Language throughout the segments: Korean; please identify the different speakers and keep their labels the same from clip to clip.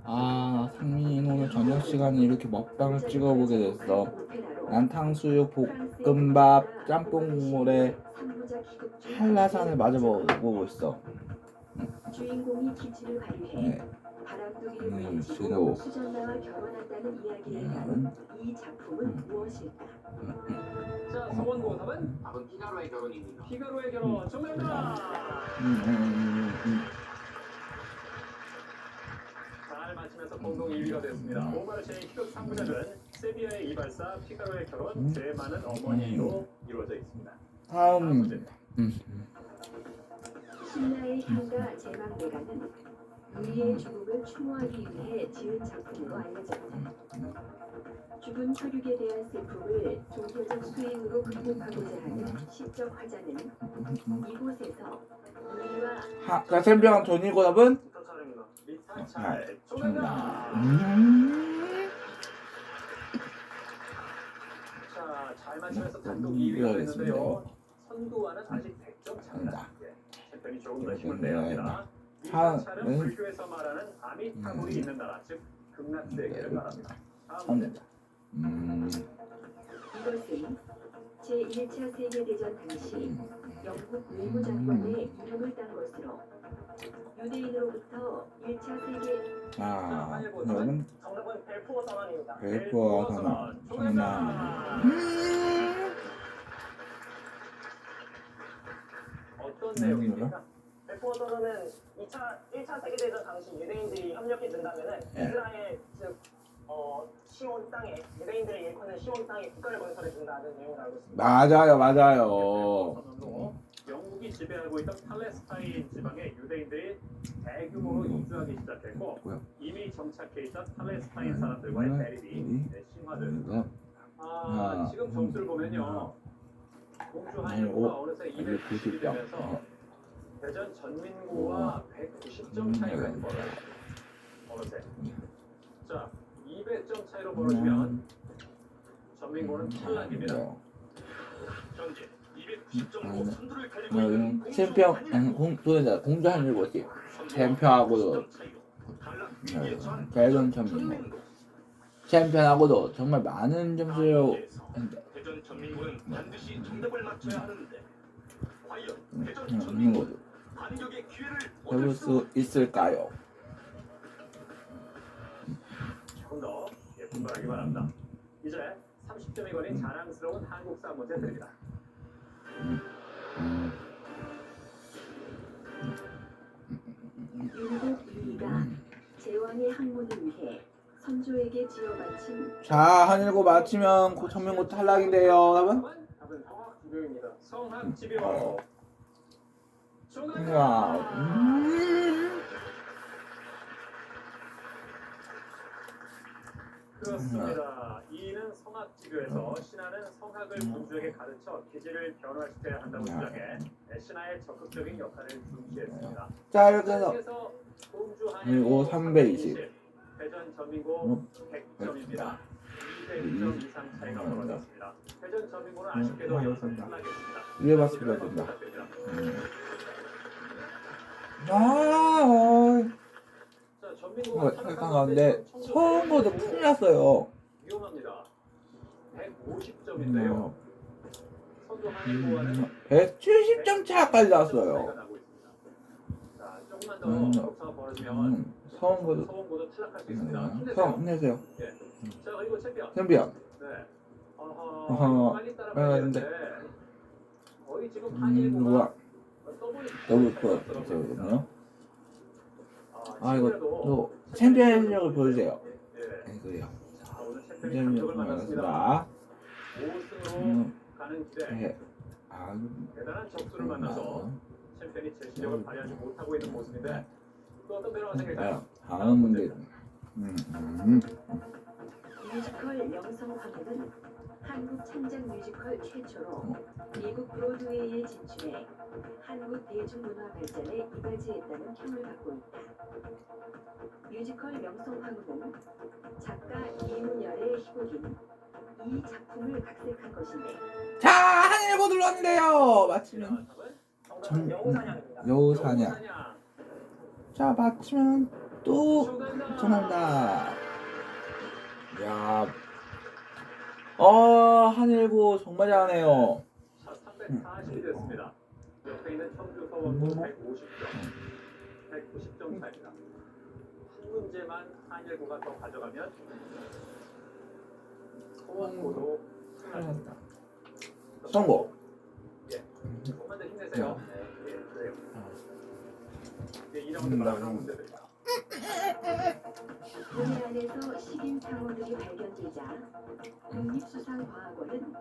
Speaker 1: 상민이 오늘 저녁 시간에 이렇게 먹방을 찍어보게 됐어. 난 탕수육, 볶음밥, 짬뽕 국물에 한라산을 마저 먹어보고 있어.
Speaker 2: 주인공이 기치를 발휘해 바람둥이를 물리치고 수전나와 결혼한다는 이야기를 담은 이 작품은 무엇일까?
Speaker 3: 자, 성원고답은 답은 피가로의 결혼입니다. 피가로의 결혼 정답입니다. 잘 맞히면서 공동 2위가 됐습니다. 오마르쉐의 희극 3부작은 세비야의 이발사, 피가로의 결혼, 제 많은 어머니로 이루어져 있습니다.
Speaker 1: 다음 문제입니다.
Speaker 2: 신라의 향가 제망대가는 유리의 죽음을 추모하기 위해 지은 작품으로 알려졌다. 죽은 혈육에 대한 슬픔을 종교적 수행으로 극복하고자 하는 시적 화자는 이곳에서 유리와
Speaker 1: 챔피언 존이고 답은?
Speaker 3: 미타찰
Speaker 1: 정답.
Speaker 3: 자, 잘 맞히면서 단독 2위가 됐는데요. 선두와는 아직 100점 차이다. 챔피언이 조금 더 힘을 내야 합니다. 미타찰은 불교에서 말하는 아미타불이 있는 나라, 즉 극락세계를 말합니다. 다음 문제.
Speaker 2: 이것은 제1차 세계대전 당시 영국 외무장관의 이름을 딴 것으로 유대인으로부터 1차 세계
Speaker 1: 이거는
Speaker 3: 정답은 벨포어 선언입니다.
Speaker 1: 벨포어 선언. 정답.
Speaker 3: 어떤 내용입니까? 벨포어 선언은 1차 세계대전 당시 유대인들이 협력해 준다면은 이스라엘 즉 시온 땅에 유대인들을 일컫는 시온 땅에 국가를 건설해 준다는 내용을 알고 있습니다.
Speaker 1: 맞아요.
Speaker 3: 영국이 지배하고 있던 팔레스타인 지방에 유대인들이 대규모로 이주하기 시작했고 이미 정착해 있던 팔레스타인 사람들과의 대립이 심화됐습니다. 지금 점수를 보면요. 공주 한일고가 어느새 290이 되면서 대전 전민고와 190점 차이가 벌어요. 어느새. 자, 200점 차이로 벌어지면 전민고는 탈락입니다. 현재 290점으로 선두를 달리고 있는
Speaker 1: 챔피언 공주 한일고지. 챔피언하고도 대전 전민고. 챔피언하고도 정말 많은 점수를
Speaker 3: 대전 전민고는 반드시 정답을 맞춰야 하는데 과연 대전
Speaker 1: 전민고도
Speaker 3: 전민고는 반격의 기회를
Speaker 1: 해볼 수 있을까요?
Speaker 3: 조금 더 분발하기 바랍니다. 이제 30점이 걸린 자랑스러운 한국사 문제 드립니다.
Speaker 2: 율곡 유이가 제왕의 학문을 위해 선조에게 지어바친
Speaker 1: 자, 한일고 맞히면 전민고 탈락인데요. 답은?
Speaker 3: 답은 성학지교입니다. 성학지교. 그렇습니다. 이는 성학지교에서 신하는 성학을 군주에게 가르쳐 기질을 변화시켜야 한다고 주장해 신하의 적극적인 역할을 중시했습니다.
Speaker 1: 자, 이렇게 해서 그리고 320.
Speaker 3: 대전 전민고 100점입니다. 200점 이상 차이가 벌어졌습니다. 대전 전민고는 아쉽게도 여기서 탈락했습니다.
Speaker 1: 위에 봤습니다. 된다.
Speaker 3: 자, 전민고가
Speaker 1: 탈락한 가운데 선거도 큰일 났어요.
Speaker 3: 위험합니다. 150점인데요. 선두 한일고와는
Speaker 1: 170점 차까지 났어요.
Speaker 3: 자, 조금만 더 격차가 벌어지면 서원고도 탈락할 수 있습니다.
Speaker 1: 힘내세요.
Speaker 3: 예. 자, 그리고 챔피언.
Speaker 1: 네.
Speaker 3: 빨리 따라가는데 거의 지금 한일고가
Speaker 1: 뭐야? 더블
Speaker 3: 더블
Speaker 1: 플러스거든요. 이거 챔피언 실력을 보여주세요. 네, 그래요.
Speaker 3: 자, 오늘 챔피언이
Speaker 1: 챔피언
Speaker 3: 감독을 만났습니다.
Speaker 1: 5승으로
Speaker 3: 5승으로 가는 길에
Speaker 1: 네.
Speaker 3: 대단한 적수를 만나서 챔피언이 제 실력을 발휘하지 못하고 있는 모습인데 또 어떤 변화가 생길까요?
Speaker 1: 다음 문제.
Speaker 2: 뮤지컬 명성황후는 한국 창작 뮤지컬 최초로 미국 브로드웨이에 진출해 한국 대중문화 발전에 이바지했다는 평을 받고 있다. 뮤지컬 명성황후는 작가 이문열의 희곡인 이 작품을 각색한 것인데
Speaker 1: 자, 한일고 눌렀는데요. 맞히면
Speaker 3: 정답은 여우사냥입니다.
Speaker 1: 여우사냥. 자, 맞히면 또
Speaker 3: 중간다.
Speaker 1: 청한다. 야, 한일고 정말 잘하네요.
Speaker 3: 자, 340이 됐습니다. 옆에 있는 청주 서원고 150점. 190점 차입니다. 한 문제만 한일고가 더 가져가면 서원고도 승리합니다.
Speaker 1: 성공.
Speaker 3: 조금만 더 힘내세요. 네, 그래요. 이제 2라운드 마지막 문제들입니다.
Speaker 2: 동해 안에서 식인 상어들이 발견되자 국립수산과학원은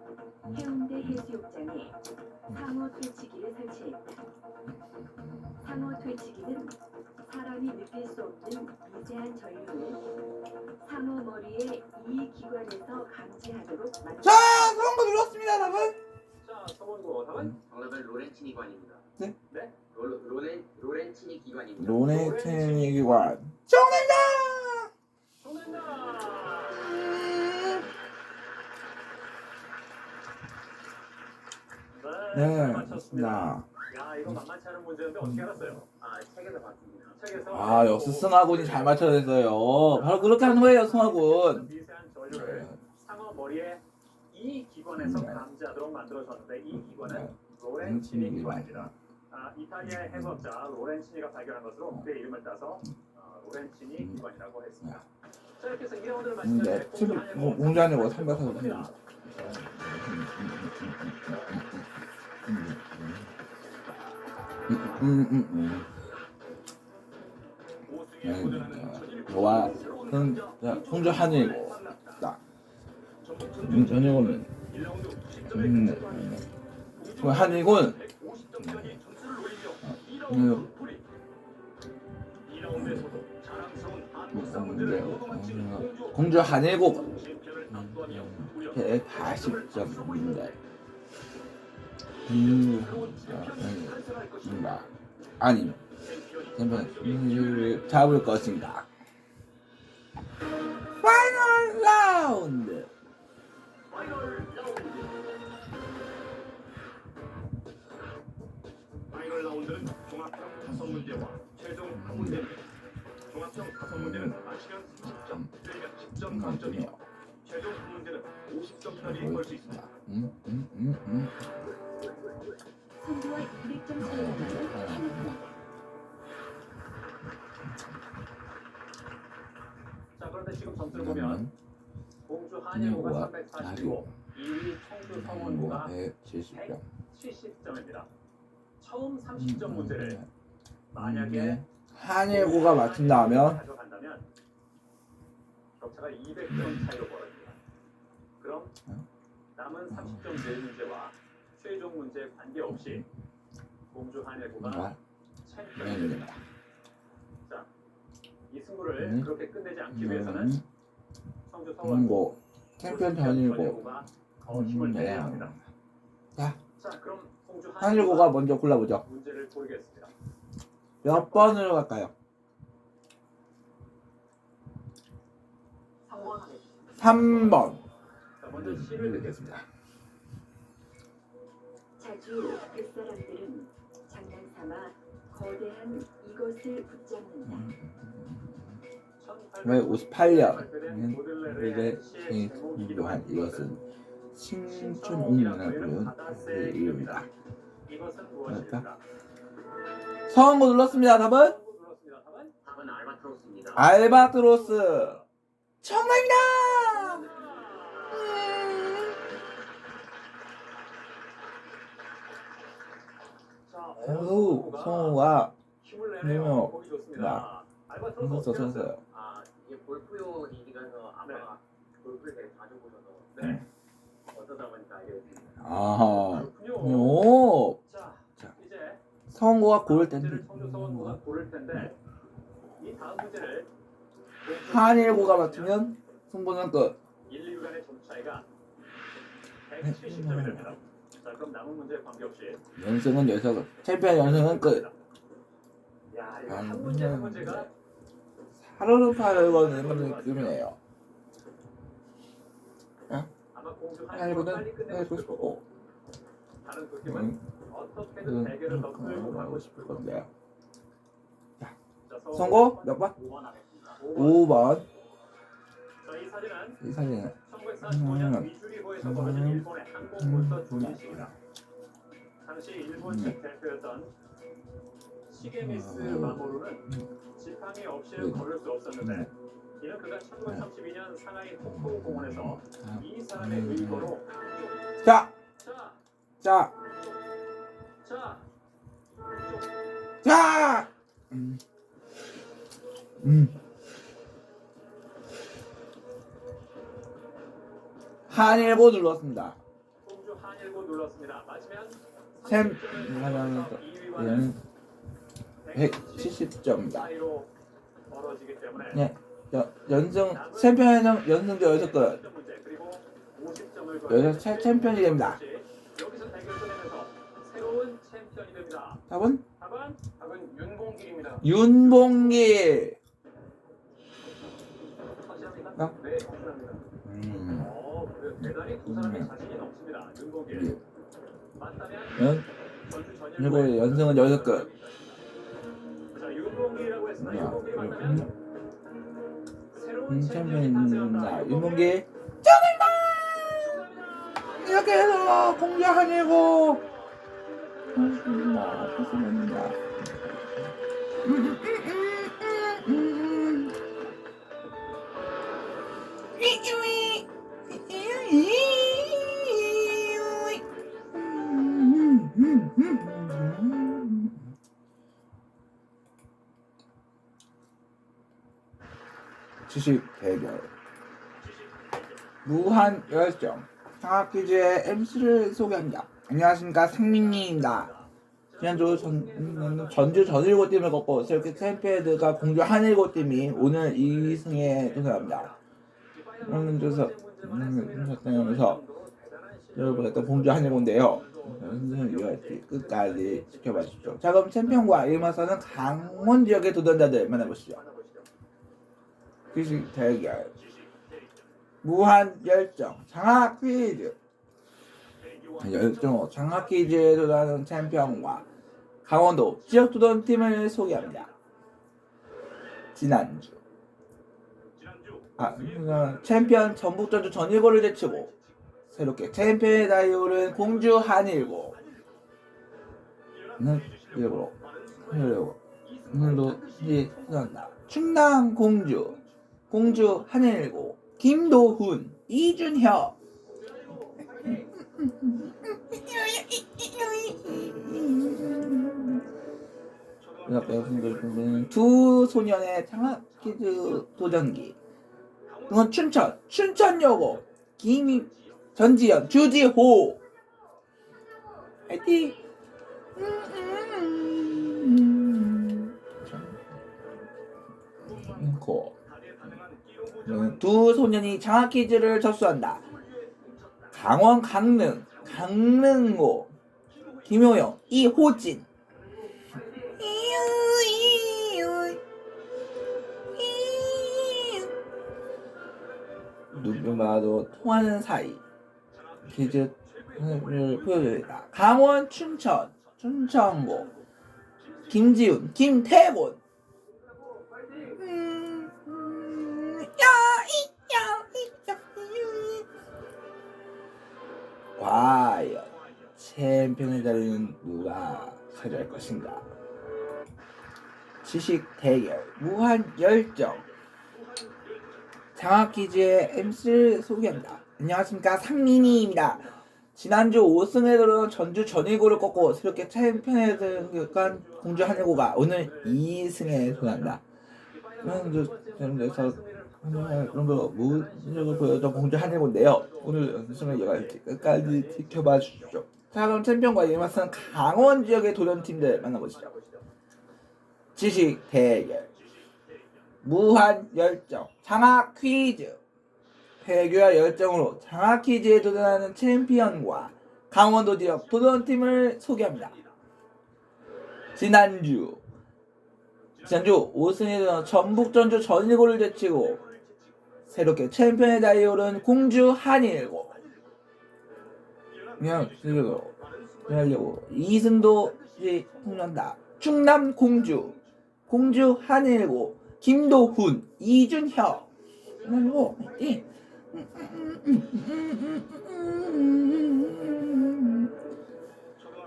Speaker 2: 해운대 해수욕장에 상어 퇴치기를 설치했다. 상어 퇴치기는 사람이 느낄 수 없는 미세한 전류를 상어 머리의 이 기관에서 감지하도록
Speaker 1: 자,
Speaker 2: 만들었다.
Speaker 1: 성공 눌렀습니다, 답은.
Speaker 3: 자, 서원고 답은?
Speaker 4: 정답은 로렌치니 기관입니다.
Speaker 1: 네?
Speaker 3: 네?
Speaker 4: 로렌치니 기관입니다.
Speaker 1: 로네텐 기관. 정답이다.
Speaker 3: 정답! 네, 잘
Speaker 1: 네,
Speaker 3: 맞췄습니다.
Speaker 1: 맞습니다.
Speaker 3: 야, 이거 만만치 않은 문제인데 어떻게 알았어요?
Speaker 4: 책에서 봤습니다.
Speaker 3: 책에서
Speaker 1: 역시 승하군이 잘 맞춰냈어요. 바로 그렇게 하는 거예요, 승하군.
Speaker 3: 미세한 전류를 상어 머리에 이 기관에서 감지하도록 만들어졌는데 이 기관은 로렌치니 기관입니다. 이탈리아의 해부학자 로렌치니가 발견한 것으로 그의 이름을 따서 로렌치니 기관이라고 했습니다. 자, 이렇게 해서 2라운드를 마치는데
Speaker 1: 공주 아니고 300원. 와, 공주 한일고. 자, 전일고는 한일고는 공주 한일고 180점인데 아니면 챔피언 잡을 것인가? 파이널 라운드.
Speaker 3: 파이널 라운드는 종합형 5문제와 최종 한 문제입니다. 종합형 5문제는 맞히면 30점, 틀리면 10점 감점이요. 최종 한 문제는 50점까지 걸 수 있습니다.
Speaker 2: 선두와 200점 차이가 나는 한국.
Speaker 3: 자, 그런데 지금 점수를 보면 공주 한일고가 345, 2위 청주 성원고가
Speaker 1: 170점.
Speaker 3: 170점입니다. 처음 30점 문제를 만약에
Speaker 1: 한일고가 맞춘다면
Speaker 3: 가져간다면 격차가 200점 차이로 벌어집니다. 그럼 남은 30점 내 문제와 최종 문제에 관계없이 공주 한일고가 챔피언이 됩니다. 자, 이 승부를 그렇게 끝내지 않기 위해서는 청주 서원고
Speaker 1: 챔피언 전일고
Speaker 3: 전일고가 더 힘을 내야 합니다.
Speaker 1: 자,
Speaker 3: 그럼 공주
Speaker 1: 한일고가 먼저 골라보죠.
Speaker 3: 문제를 고르겠습니다.
Speaker 1: 몇 번으로 갈까요? 3번.
Speaker 3: 자, 먼저 시를 듣겠습니다.
Speaker 2: 자주 뱃사람들은 장난삼아 거대한 이것을 붙잡는다.
Speaker 1: 왜 58년 우리의 유효한 이것은 신춘옥문을 부른 그의 이름이다.
Speaker 3: 이것은 무엇일까?
Speaker 1: 성공 눌렀습니다. 답은
Speaker 4: 답은 알바트로스입니다.
Speaker 1: 알바트로스. 정답입니다. 성우가
Speaker 3: 힘을 내네요. 보기 좋습니다.
Speaker 1: 나.
Speaker 3: 알바트로스
Speaker 1: 무서
Speaker 3: 어떻게 하세요?
Speaker 1: 쳤어요.
Speaker 4: 이게 골프용이기도 해서 아마
Speaker 3: 네.
Speaker 4: 골프를 되게 자주 보셔서
Speaker 3: 네.
Speaker 4: 어쩌다 보니까 알게 됐습니다.
Speaker 1: 아하.
Speaker 3: 그렇군요.
Speaker 1: 오.
Speaker 3: 자, 이제
Speaker 1: 성우가 고를 텐데.
Speaker 3: 문제를 청주 서원고가 고를 텐데 이 다음 문제를
Speaker 1: 한일고가 맞추면 승부는 끝.
Speaker 3: 1, 2위 간의 점 차이가 170점이 됩니다. 자, 그럼 남은 문제에 관계없이
Speaker 1: 연승은 여섯. 챔피언 연승은 끝.
Speaker 3: 야, 이거 한 문제 한 문제가
Speaker 1: 하루는 파열거는 느낌이네요.
Speaker 3: 아마 공주
Speaker 1: 한일고는
Speaker 3: 빨리 끝내고
Speaker 1: 해고
Speaker 3: 싶을 거고
Speaker 1: 싶고
Speaker 3: 다른 두 팀은 어떻게든 대결을 더 끌고 가고 싶을 겁니다.
Speaker 1: 건데요.
Speaker 3: 자,
Speaker 1: 선고 몇 번?
Speaker 3: 5번 하겠습니다.
Speaker 1: 5번.
Speaker 3: 자, 이 사진은
Speaker 1: 이 사진은
Speaker 3: 1945년 위주리호에서 벌어진 일본의 항공문서 조직입니다. 당시 일본 측 대표였던 시게미스 마모루는 지팡이 없이는 걸을 수 없었는데 이는 그가 1932년 상하이 폭포 공원에서 이 사람의 의거로
Speaker 1: 자,
Speaker 3: 자,
Speaker 1: 자,
Speaker 3: 자,
Speaker 1: 자. 한일보 눌렀습니다.
Speaker 3: 공주 한일고 눌렀습니다. 맞으면
Speaker 1: 샘
Speaker 3: 2위와는
Speaker 1: 얘는 170점입니다.
Speaker 3: 사이로 멀어지기 때문에
Speaker 1: 네, 연승 챔피언 연승조 여기서 끝.
Speaker 3: 문제 그리고 50점을
Speaker 1: 여기서 챔피언이 됩니다.
Speaker 3: 여기서 대결 끝내면서 새로운 챔피언이 됩니다.
Speaker 1: 답은
Speaker 3: 답은 윤봉길입니다.
Speaker 1: 윤봉길.
Speaker 3: 확실합니까? 네, 확실합니다. 그래요. 대단히 두 사람의 자신이 넘칩니다. 윤봉길. 맞다면 전주 전일고
Speaker 1: 그리고 연승은 여기서 끝.
Speaker 3: 자, 윤봉길이라고 했으나 윤봉길이 맞다면 새로운 챔피언이
Speaker 1: 챔피언입니다.
Speaker 3: 탄생한다.
Speaker 1: 윤봉길.
Speaker 3: 축하합니다.
Speaker 1: 이렇게 해서 공주 한일고 했습니다. 지식 대결 무한 열정 상학퀴즈의 MC를 소개합니다. 안녕하십니까 상민이입니다. 지난주 전주 전일고 팀을 꺾고 새롭게 챔피언드가 공주 한일고 팀이 오늘 2승에 도전합니다. 그러면서 여러분과 공주 한일고인데요. 연승을 위할지 끝까지 지켜봐 주십시오. 자, 그럼 챔피언과 일마서는 강원 지역의 도전자들 만나보시죠. 퀴즈 대결 무한 열정 장학 퀴즈 열정 장학 퀴즈에 도전하는 챔피언과 강원도 지역 도전팀을 소개합니다. 지난주 챔피언 전북전주 전일고를 제치고 새롭게 챔피언의 다이오른 공주 한일고 일부러 오늘도 이제 소개한다. 충남 공주 한일고 김도훈 이준혁 두 소년의 장학 퀴즈 도전기 이건 춘천여고 전지현 주지호 화이팅. 두 소년이 장학 퀴즈를 접수한다. 강원 강릉고 김효영 이호진 누구 봐도 통하는 사이 퀴즈를 보여줘야겠다. 강원 춘천고 김지훈 김태곤 과연 챔피언의 자리는 누가 차지할 것인가? 지식 대결 무한 열정 장학 퀴즈의 MC를 소개합니다. 안녕하십니까 상민이입니다. 지난주 5승에 들어온 전주 전일고를 꺾고 새롭게 챔피언에 등극한 공주 한일고가 오늘 2승에 도전한다. 그런 거 무력을 보여줬던 공주 한일고인데요. 오늘 연승을 이어갈지 끝까지 지켜봐 주십시오. 자, 그럼 챔피언과 이에 맞선 강원 지역의 도전팀들 만나보시죠. 지식 대결 무한 열정 장학 퀴즈 회귀와 열정으로 장학 퀴즈에 도전하는 챔피언과 강원도 지역 도전팀을 소개합니다. 지난주 5승에 들어 전북전주 전일고를 제치고 새롭게 챔피언의 자리에 오른 공주 한일고 그냥 하려고 2승도 통한다. 충남 공주 한일고, 김도훈, 이준혁. 그리고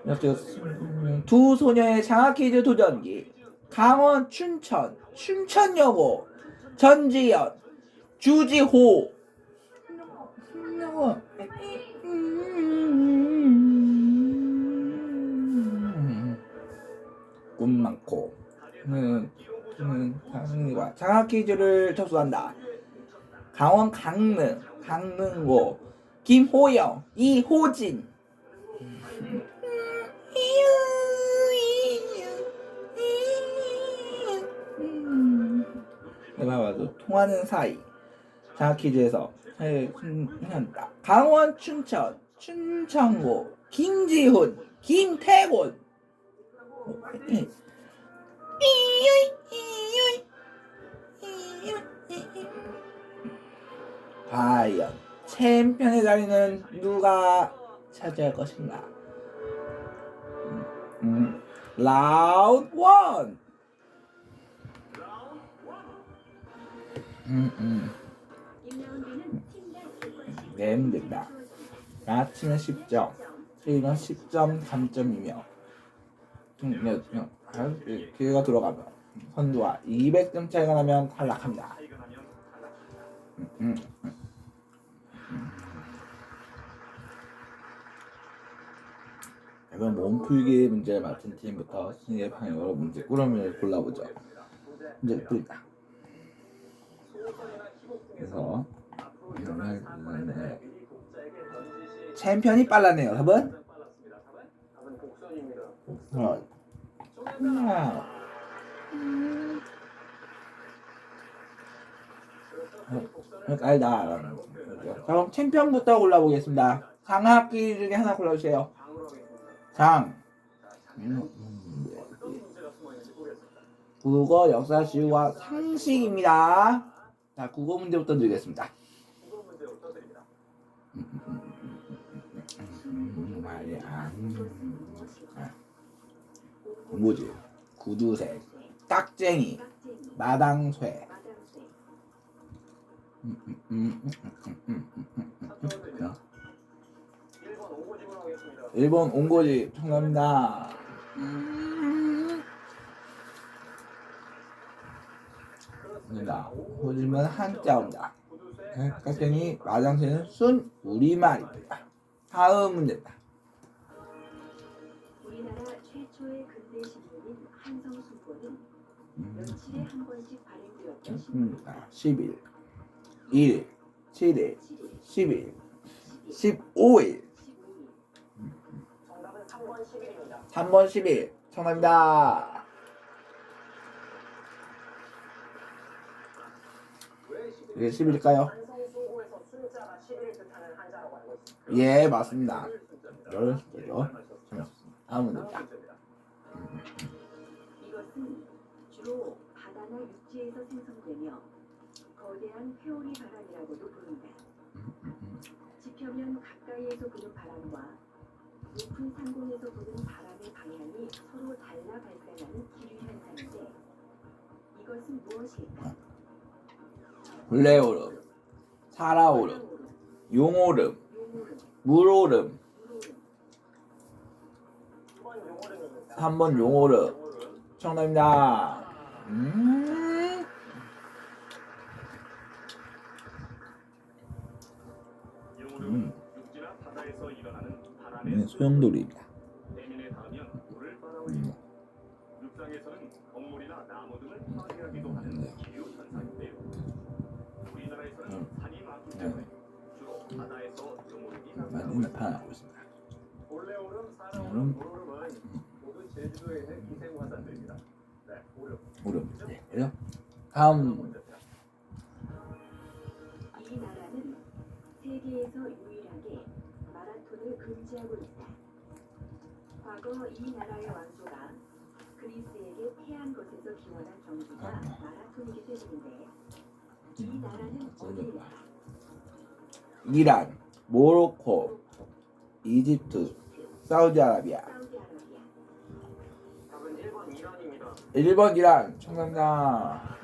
Speaker 1: 이렇게 두 소녀의 장학퀴즈 도전기. 강원, 춘천, 춘천여고, 전지현, 주지호. 꿈 많고 강릉과 장학퀴즈를 접수한다. 강원 강릉고, 김호영, 이호진. 내가 봐도 통하는 사이. 장학퀴즈에서 한다. 강원 춘천, 춘천고, 김지훈, 김태곤. 과연 챔피언의 자리는 누가 차지할 것인가? 라운드 1. 내면 된다. 맞히면 10점, 틀리면 10점 감점이며, 기회가 들어가면 선두와 200점 차이가 나면 탈락합니다. 이번 몸풀기 문제를 맡은 팀부터 승리의 방향으로 문제 꾸러미를 골라보죠. 문제 풀이다. 그래서 챔피언이 빨라네요. 답은? 알다. 자, 그럼 챔피언부터 골라보겠습니다. 장학퀴즈 중에 하나 골라주세요. 국어, 역사, 지구와 상식입니다. 자, 국어 문제부터 드리겠습니다. 뭐지? 구두쇠, 깍쟁이, 마당쇠. 일본 옹고지 정답입니다. 호집은 한자입니다. 깍쟁이, 마당쇠는 순 우리말입니다. 다음 문제입니다.
Speaker 2: 우리나라 최초의 근대 신문인 한성수보는 며칠에 한 번씩 발행되었던
Speaker 1: 10일, 1일, 7일, 10일, 15일.
Speaker 3: 정답은 3번 10일입니다.
Speaker 1: 3번 10일 정답입니다. 이게 10일일까요?
Speaker 3: 한성수고에서 숫자가 10일을 뜻하는 한자라고 알고 있습니다.
Speaker 1: 예, 맞습니다. 열 숫자죠. 다음 문제입니다.
Speaker 2: 이것은 주로 바다나 육지에서 생성되며 거대한 회오리 바람이라고도 부른다. 지표면 가까이에서 부는 바람과 높은 상공에서 부는 바람의 방향이 서로 달라 발생하는 기류 현상인데 이것은 무엇일까?
Speaker 1: 블레오름, 사라오름, 용오름, 물오름. 3번 용오름 정답입니다.
Speaker 3: 육지나 바다에서 일어나는 바람의
Speaker 1: 소용돌이입니다.
Speaker 3: 대면에 닿으면 물을 빨아올리고 육상에서는 건물이나 나무 등을 파괴하기도 하는 기후 현상인데요. 우리나라에서는 산이 많기 때문에 주로 바다에서 용오름이
Speaker 1: 많이 나타나고 있습니다.
Speaker 3: 올레오름, 사라오름, 물오름은 모두 제주도에 있는 기생화산들입니다. 네,
Speaker 1: 오름. 네, 그래요? 다음
Speaker 2: 이 나라는 세계에서 유일하게 마라톤을 금지하고 있다. 과거 이 나라의 왕조가 그리스에게 패한 것에서 기원한 경기가 마라톤이기 때문인데 이 나라는 어디일까?
Speaker 1: 이란, 모로코, 이집트, 사우디아라비아.
Speaker 2: 사우디아라비아.
Speaker 4: 답은 1번 이란입니다.
Speaker 1: 1번 이란 청산자.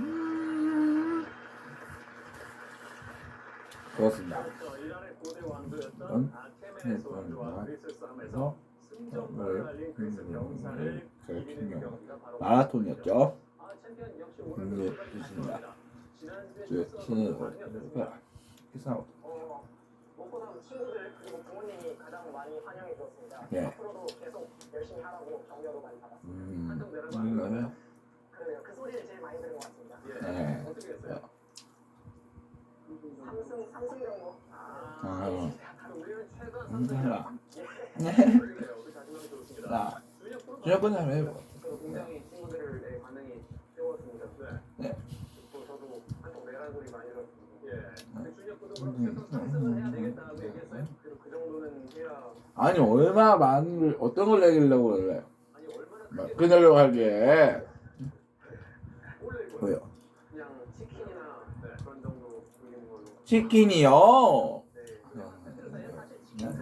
Speaker 1: 그렇습니다.
Speaker 3: 그렇죠. 이란의 고대 왕조였던
Speaker 1: 음.
Speaker 3: 아테멘에서와 그리스 싸움에서 승전파를 날린 그리스 병사를 이기는 경기가 바로
Speaker 1: 마라톤이었죠.
Speaker 3: 챔피언 역시
Speaker 1: 네,
Speaker 3: 오늘도
Speaker 1: 좋습니다.
Speaker 3: 지난주에
Speaker 1: 그래서
Speaker 5: 무엇보다 친구들 그리고 부모님이 가장 많이 환영해 주었습니다.
Speaker 1: 예.
Speaker 5: 앞으로도 계속 열심히 하라고 격려도 많이 받았습니다.
Speaker 3: 한통 내는 거 아니에요?
Speaker 5: 그래요. 그 소리를 제일 많이 들은 것 같습니다.
Speaker 1: 네.
Speaker 3: 어떻게 했어요?
Speaker 5: 삼승 정도.
Speaker 3: 우리는 최근
Speaker 1: 감사합니다.
Speaker 3: 그래요. 그 자신감이 좋습니다.
Speaker 1: 자, 준혁군 한번 해봐.
Speaker 5: 그래서 굉장히 친구들의 반응이 뜨거웠습니다.
Speaker 1: 네.
Speaker 5: 또 저도 한통 내란 소리 많이 들었습니다.
Speaker 3: 예. 준혁군도 그럼 최소 3승을 해야 되겠다고 얘기했어요?
Speaker 5: 그래도 그 정도는 해야.
Speaker 1: 아니 얼마나 많은 걸 어떤 걸 내기려고 그래?
Speaker 3: 아니 얼마나 크게
Speaker 1: 끊으려고 하기에
Speaker 3: 올릴 거예요?
Speaker 1: 뭐요?
Speaker 5: 그냥 치킨이나 그런 정도 돌리는 걸로.
Speaker 1: 치킨이요.
Speaker 5: 네. 네, 맞습니다. 제가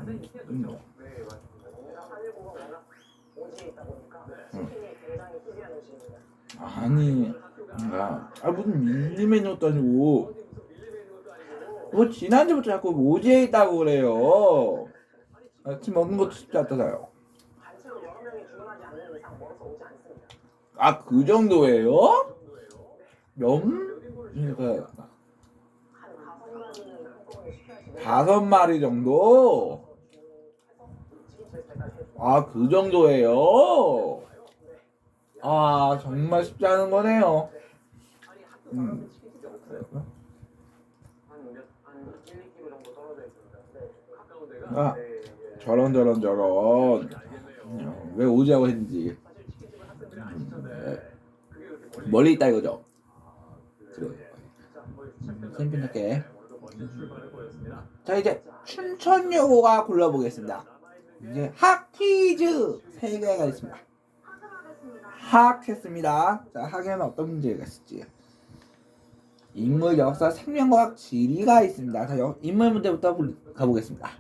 Speaker 5: 하늘보가 워낙 오지에 있다 보니까 치킨이 굉장히 희귀한 음식입니다.
Speaker 1: 아니, 무슨 밀리메뉴도 아니고 뭐 지난주부터 자꾸 오지에 있다고 그래요. 아침 먹는 것도 쉽지 않잖아요.
Speaker 5: 반찬을 여러 명이 주문하지 않는 이상 먹어서 오지 않습니다.
Speaker 1: 아, 그 정도예요? 그러니까
Speaker 5: 한 5마리는 한꺼번에 시켜야지.
Speaker 1: 5마리 정도?
Speaker 5: 지금 제 때까지 해주고.
Speaker 1: 아, 그 정도예요? 아, 정말 쉽지 않은 거네요.
Speaker 5: 한 1, 2km 정도 떨어져 있습니다. 네.
Speaker 3: 가까운 데가
Speaker 1: 아,
Speaker 5: 네.
Speaker 1: 저런. 왜 오지라고 했는지.
Speaker 3: 사실 치킨집은 학생들이 안 시켰는데 그게 그렇게
Speaker 1: 멀리 있다 이거죠.
Speaker 3: 그래.
Speaker 1: 그래.
Speaker 3: 챔피언답게
Speaker 1: 챔피언답게.
Speaker 3: 오늘도 멋진 출발을 보였습니다.
Speaker 1: 자, 이제 춘천여고가 골라보겠습니다. 이제 학 퀴즈 3개가 있습니다. 학했습니다. 자, 학에는 어떤 문제가 있을지. 인물 역사 생명과학 지리가 있습니다. 자, 인물 문제부터 가보겠습니다.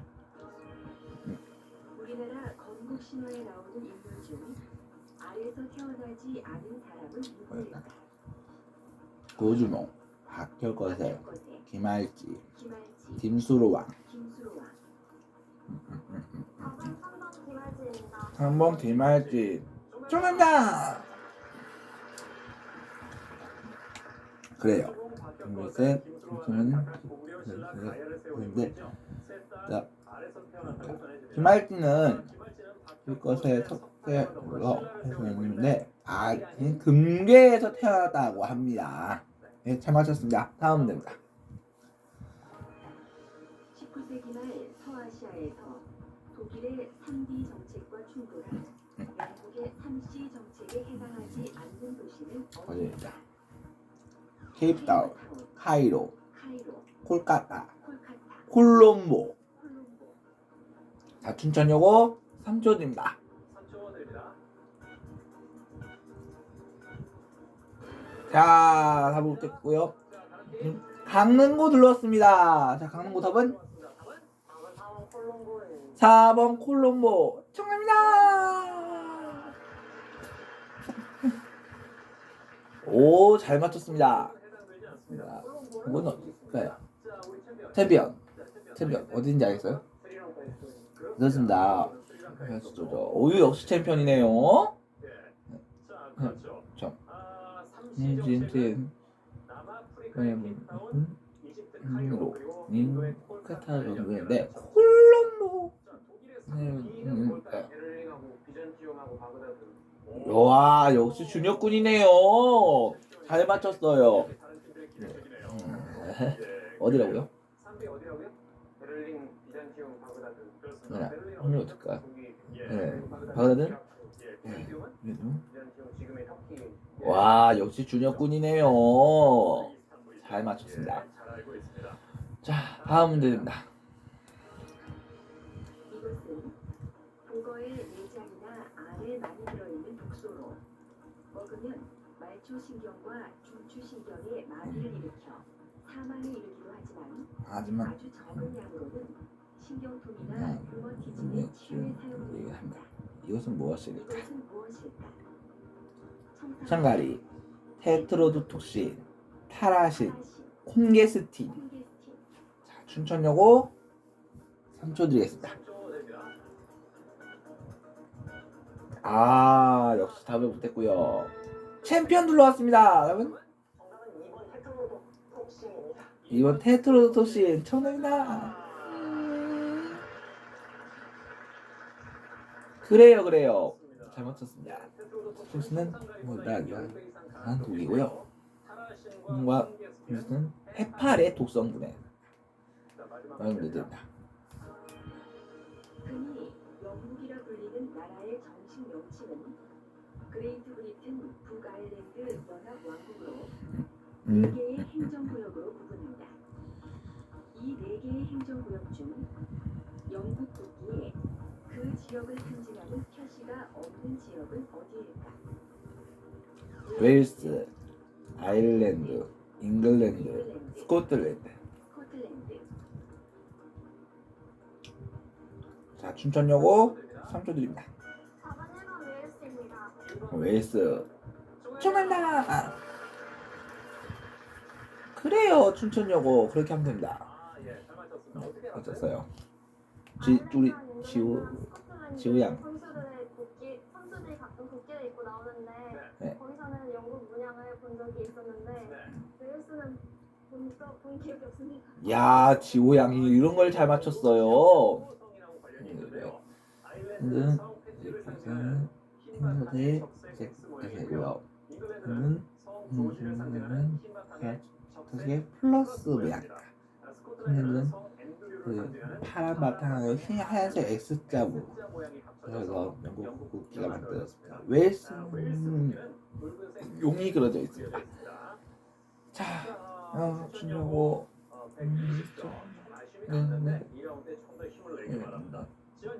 Speaker 2: 우리나라 건국 신화에 나오는 인물 중 알에서 태어나지 않은 사람은 누구일까?
Speaker 1: 고준호, 박철거세,
Speaker 2: 박철거세,
Speaker 1: 김할지,
Speaker 2: 김할지,
Speaker 1: 김수로왕.
Speaker 2: 김수로왕.
Speaker 1: 3번 김할지. 정답! 그래요. 김물색, 김물색, 자, 김할지는 그것의 석쇠로 해서 있는데 금괴에서 태어났다고 합니다. 네, 잘 맞췄습니다. 다음 문제입니다.
Speaker 2: 19세기 말 서아시아에서 독일의 3D 정책과 충돌한 영국의 3C 정책에 해당하지 않는 도시는
Speaker 1: 어디입니다. 케이프타운, 카이로, 콜카타, 콜롬보. 자, 춘천여고 3초입니다.
Speaker 3: 3초원입니다.
Speaker 1: 자, 답을 못했고요. 강릉고 눌렀습니다. 자, 강릉고 답은 4번 콜롬보. 정답입니다. 오, 잘 맞췄습니다. 이건 어딜까요? 챔피언 어딘지 알겠어요? 그렇습니다. 오, 역시 챔피언이네요.
Speaker 3: 자, 그렇죠.
Speaker 1: 참.
Speaker 3: 삼시 남아프리카의 케이프타운, 이집트 카이로, 그리고 인도의
Speaker 1: 콜카타
Speaker 3: 콜카타
Speaker 1: 정도인데 콜롬보.
Speaker 5: B는 뭘까요? 베를린하고 비잔티움하고 바그다드.
Speaker 1: 와, 역시 준혁군이네요. 잘 맞췄어요. 어디라고요?
Speaker 5: 3배 어디라고요? 베를린, 비잔티움, 바그다드.
Speaker 1: 네, 오늘 어떨까? 네,
Speaker 5: 바그다드.
Speaker 1: 바그다드?
Speaker 5: 비잔티움은? 비잔티움 지금의 터키.
Speaker 1: 와, 역시 준혁군이네요. 잘 맞췄습니다. 자, 다음 문제입니다.
Speaker 2: 이것은 독어의 내장이나 알에 많이 들어있는 독소로 먹으면 말초신경과 중추신경에 마비를 일으켜 사망에 이르기도 하지만 아주 적은 양으로는 신경통이나 류머티즘의 치료에 사용됩니다.
Speaker 1: 이것은 무엇일까?
Speaker 2: 이것은 무엇일까?
Speaker 1: 샹가리, 테트로도톡신, 타라신, 콩게스틴. 자, 춘천여고 3초 드리겠습니다. 아, 역시 답을 못했고요. 챔피언 둘러왔습니다, 여러분.
Speaker 5: 정답은 2번 테트로도톡신입니다.
Speaker 1: 이번 테트로도톡신 정답이다. 그래요. 잘 맞췄습니다. 토신은 강한 독이고요. 콩과 콩은 해파리 독성분에 됩니다.
Speaker 2: 흔히 영국이라 불리는 나라의 정식 명칭은 그레이트 브리튼 북아일랜드 연합왕국으로 4개의 행정구역으로 구분합니다. 이 4개의 행정구역 중 영국 국기에 그 지역을 상징하는 표시가 없는 지역은 어디일까?
Speaker 1: 웨일스, 아일랜드, 잉글랜드, 스코틀랜드.
Speaker 2: 스코틀랜드.
Speaker 1: 자, 춘천여고 3초 드립니다.
Speaker 6: 4번 1번 웨일스입니다.
Speaker 1: 웨일스 정답이다. 그래요, 춘천여고 그렇게 하면 됩니다. 맞았어요. 우리 지우양.
Speaker 6: 선수들이 가끔 국기를 입고 나오는데
Speaker 1: 네.
Speaker 6: 거기서는 영국 문양을 본 적이 있었는데 웨일스는 본 기억이 없습니다.
Speaker 1: 야, 지호양이 이런 걸 잘 맞췄어요. 행복의 되고요. 어떻게 플러스 모양. 는 파란 바탕에 하얀색 X자로 그래서 영국 국기가 만들어졌습니다. 웨일스는 용이 그려져 있습니다. 자, 주려고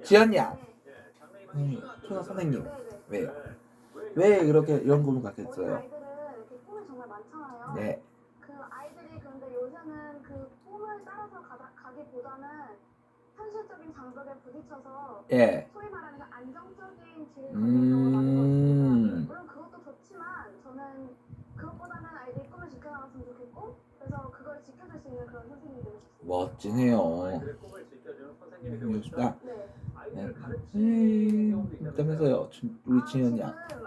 Speaker 1: 지연양 초등 선생님 왜요? 왜 이렇게 이런 꿈을 갖겠어요?
Speaker 6: 아이들은 이렇게 꿈이 정말 많잖아요.
Speaker 1: 네,
Speaker 6: 그 아이들이 그런데 요새는 그 꿈을 따라서 가기보다는 현실적인 장벽에 부딪혀서
Speaker 1: 예,
Speaker 6: 소위 말하는 그 안정적인 길을 걷는 경우가 많은 것 같습니다. 물론 그것도 좋지만 저는 그것보다는 아이들이 꿈을 지켜나갔으면 좋겠고 그래서 그걸 지켜줄 수 있는 그런 선생님이 되고 싶습니다.
Speaker 1: 멋지네요. 좋다.
Speaker 6: 네.
Speaker 1: 그러면서요, 우리 지연양.
Speaker 6: 지금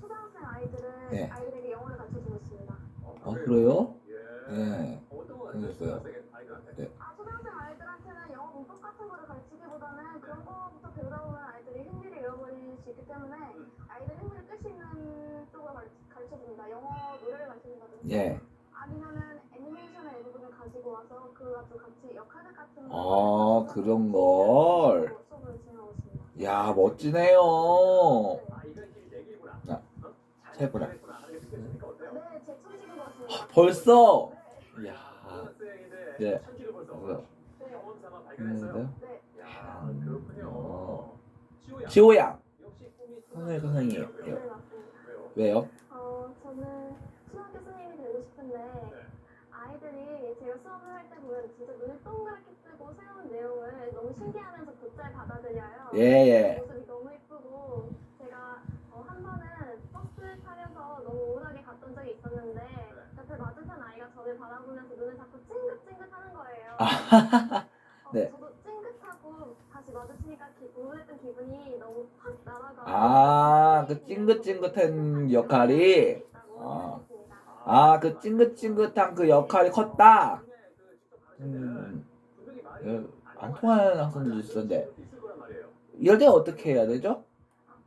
Speaker 6: 초등학생 아이들은
Speaker 1: 네.
Speaker 6: 아이들에게 영어를 가르쳐주고 있습니다.
Speaker 1: 그래요? 네. 알겠어요.
Speaker 6: 초등학생 아이들한테는 영어 문법 같은 거를 가르치기보다는 그런 거부터 배우다 보면 아이들이 흥미를 잃어버릴 수 있기 때문에 아이들 흥미를 끌 수 있는 쪽으로 가르쳐줍니다. 영어 노래를 가르쳐준다든지
Speaker 1: 예.
Speaker 6: 아니면은 애니메이션의 일부분을 가지고 와서 그 가지고 같이 역할 같은
Speaker 1: 그런 걸.
Speaker 6: 수업을 진행하고 있습니다.
Speaker 1: 야, 멋지네요. 해보라.
Speaker 6: 네, 제 처지인 것 같습니다.
Speaker 1: 벌써?
Speaker 6: 네.
Speaker 1: 이야. 네. 지호양. 선생님.
Speaker 6: 네, 맞습니다.
Speaker 1: 왜요?
Speaker 6: 저는 수학 교수님이 되고 싶은데 아이들이 제가 수업을 할 때 보면 진짜 눈을 동그랗게 뜨고 새로운 내용을 너무 신기하면서 곧잘 받아들여요.
Speaker 1: 예.
Speaker 6: 모습이 너무 예쁘고 제가 한 번은 버스 타면서 너무 우울하게 갔던 적이 있었는데 옆에 맞은편 아이가 저를 바라보면서 눈을 자꾸 찡긋찡긋하는 거예요.
Speaker 1: 네.
Speaker 6: 저도 찡긋하고 다시 마주치니까 우울했던 기분이 너무 확 날아가.
Speaker 1: 그 찡긋찡긋한 역할이, 그 찡긋찡긋한 그 역할이 컸다. 안 통하는 학생들도 있었는데, 이럴 때 어떻게 해야 되죠?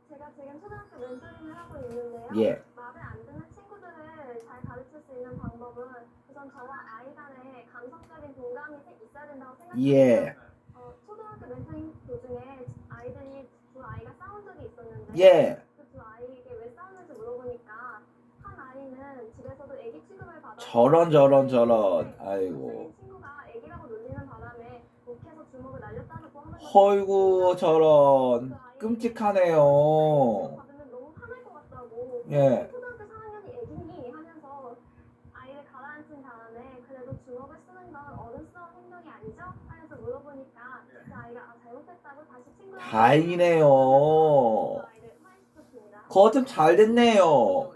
Speaker 6: 제가 지금 초등학교 멘토링을 하고 있는데요.
Speaker 1: 예.
Speaker 6: 마음에 안 드는 친구들을 잘 가르칠 수 있는 방법은 우선 저와 아이 간에 감성적인 동감이 있어야 된다고 생각합니다.
Speaker 1: 예.
Speaker 6: 초등학교 멘토링 도중에 아이들이 두 아이가 싸운 적이 있었는데
Speaker 1: 예.
Speaker 6: 그 두 아이에게 왜 싸웠는지 물어보니까 한 아이는 집에서도 애기 취급을 받아
Speaker 1: 저런. 아이고.
Speaker 6: 친구가 애기라고 놀리는 바람에 목해서 주먹을 날렸다고 하는
Speaker 1: 허이구, 저런. 끔찍하네요.
Speaker 6: 받으면 너무 화날 것 같다고.
Speaker 1: 예.
Speaker 6: 초등학교 4학년이 애기니 하면서 아이를 가라앉힌 다음에 그래도 주먹을 쓰는 건 어른스러운 행동이 아니죠? 하면서 물어보니까 그 아이가 잘못했다고 다시 친구랑
Speaker 1: 다행이네요.
Speaker 6: 그 아이를 화해시켰습니다.
Speaker 1: 그거 좀 잘 됐네요.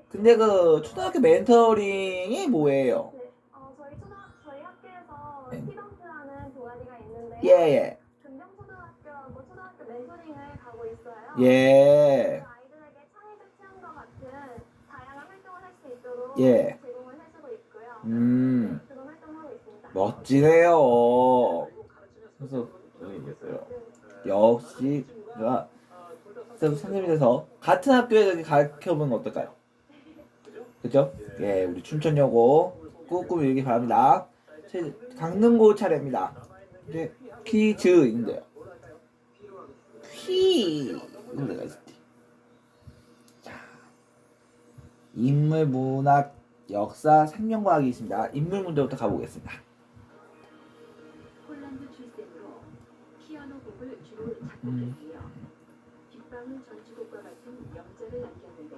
Speaker 1: 근데 그 초등학교 멘토링이 뭐예요?
Speaker 6: 네, 저희 학교에서
Speaker 1: 네.
Speaker 6: 스튜던트라는 동아리가 있는데요.
Speaker 1: 예,
Speaker 6: 금정초등학교하고 초등학교 멘토링을 가고 있어요.
Speaker 1: 예,
Speaker 6: 아이들에게 창의적 체험과 같은 다양한 활동을 할 수 있도록
Speaker 1: 예.
Speaker 6: 제공을 해주고 있고요. 그런 활동을 하고 있습니다.
Speaker 1: 멋지네요. 그래서 역시 제가 선생님이 돼서 같은 학교에 이렇게 가르쳐보면 어떨까요? 그죠? 예, 우리 춘천여고 꾹꾹 밀기 바랍니다. 제 강릉고 차례입니다. 이제 퀴즈인데요. 퀴즈가 있을지. 자, 인물, 문학, 역사, 생명과학이 있습니다. 인물 문제부터 가보겠습니다.
Speaker 2: 폴란드 출생으로 피아노 곡을 주로 작곡했으며 빗방울 전주곡과 같은 명작을 남겼는데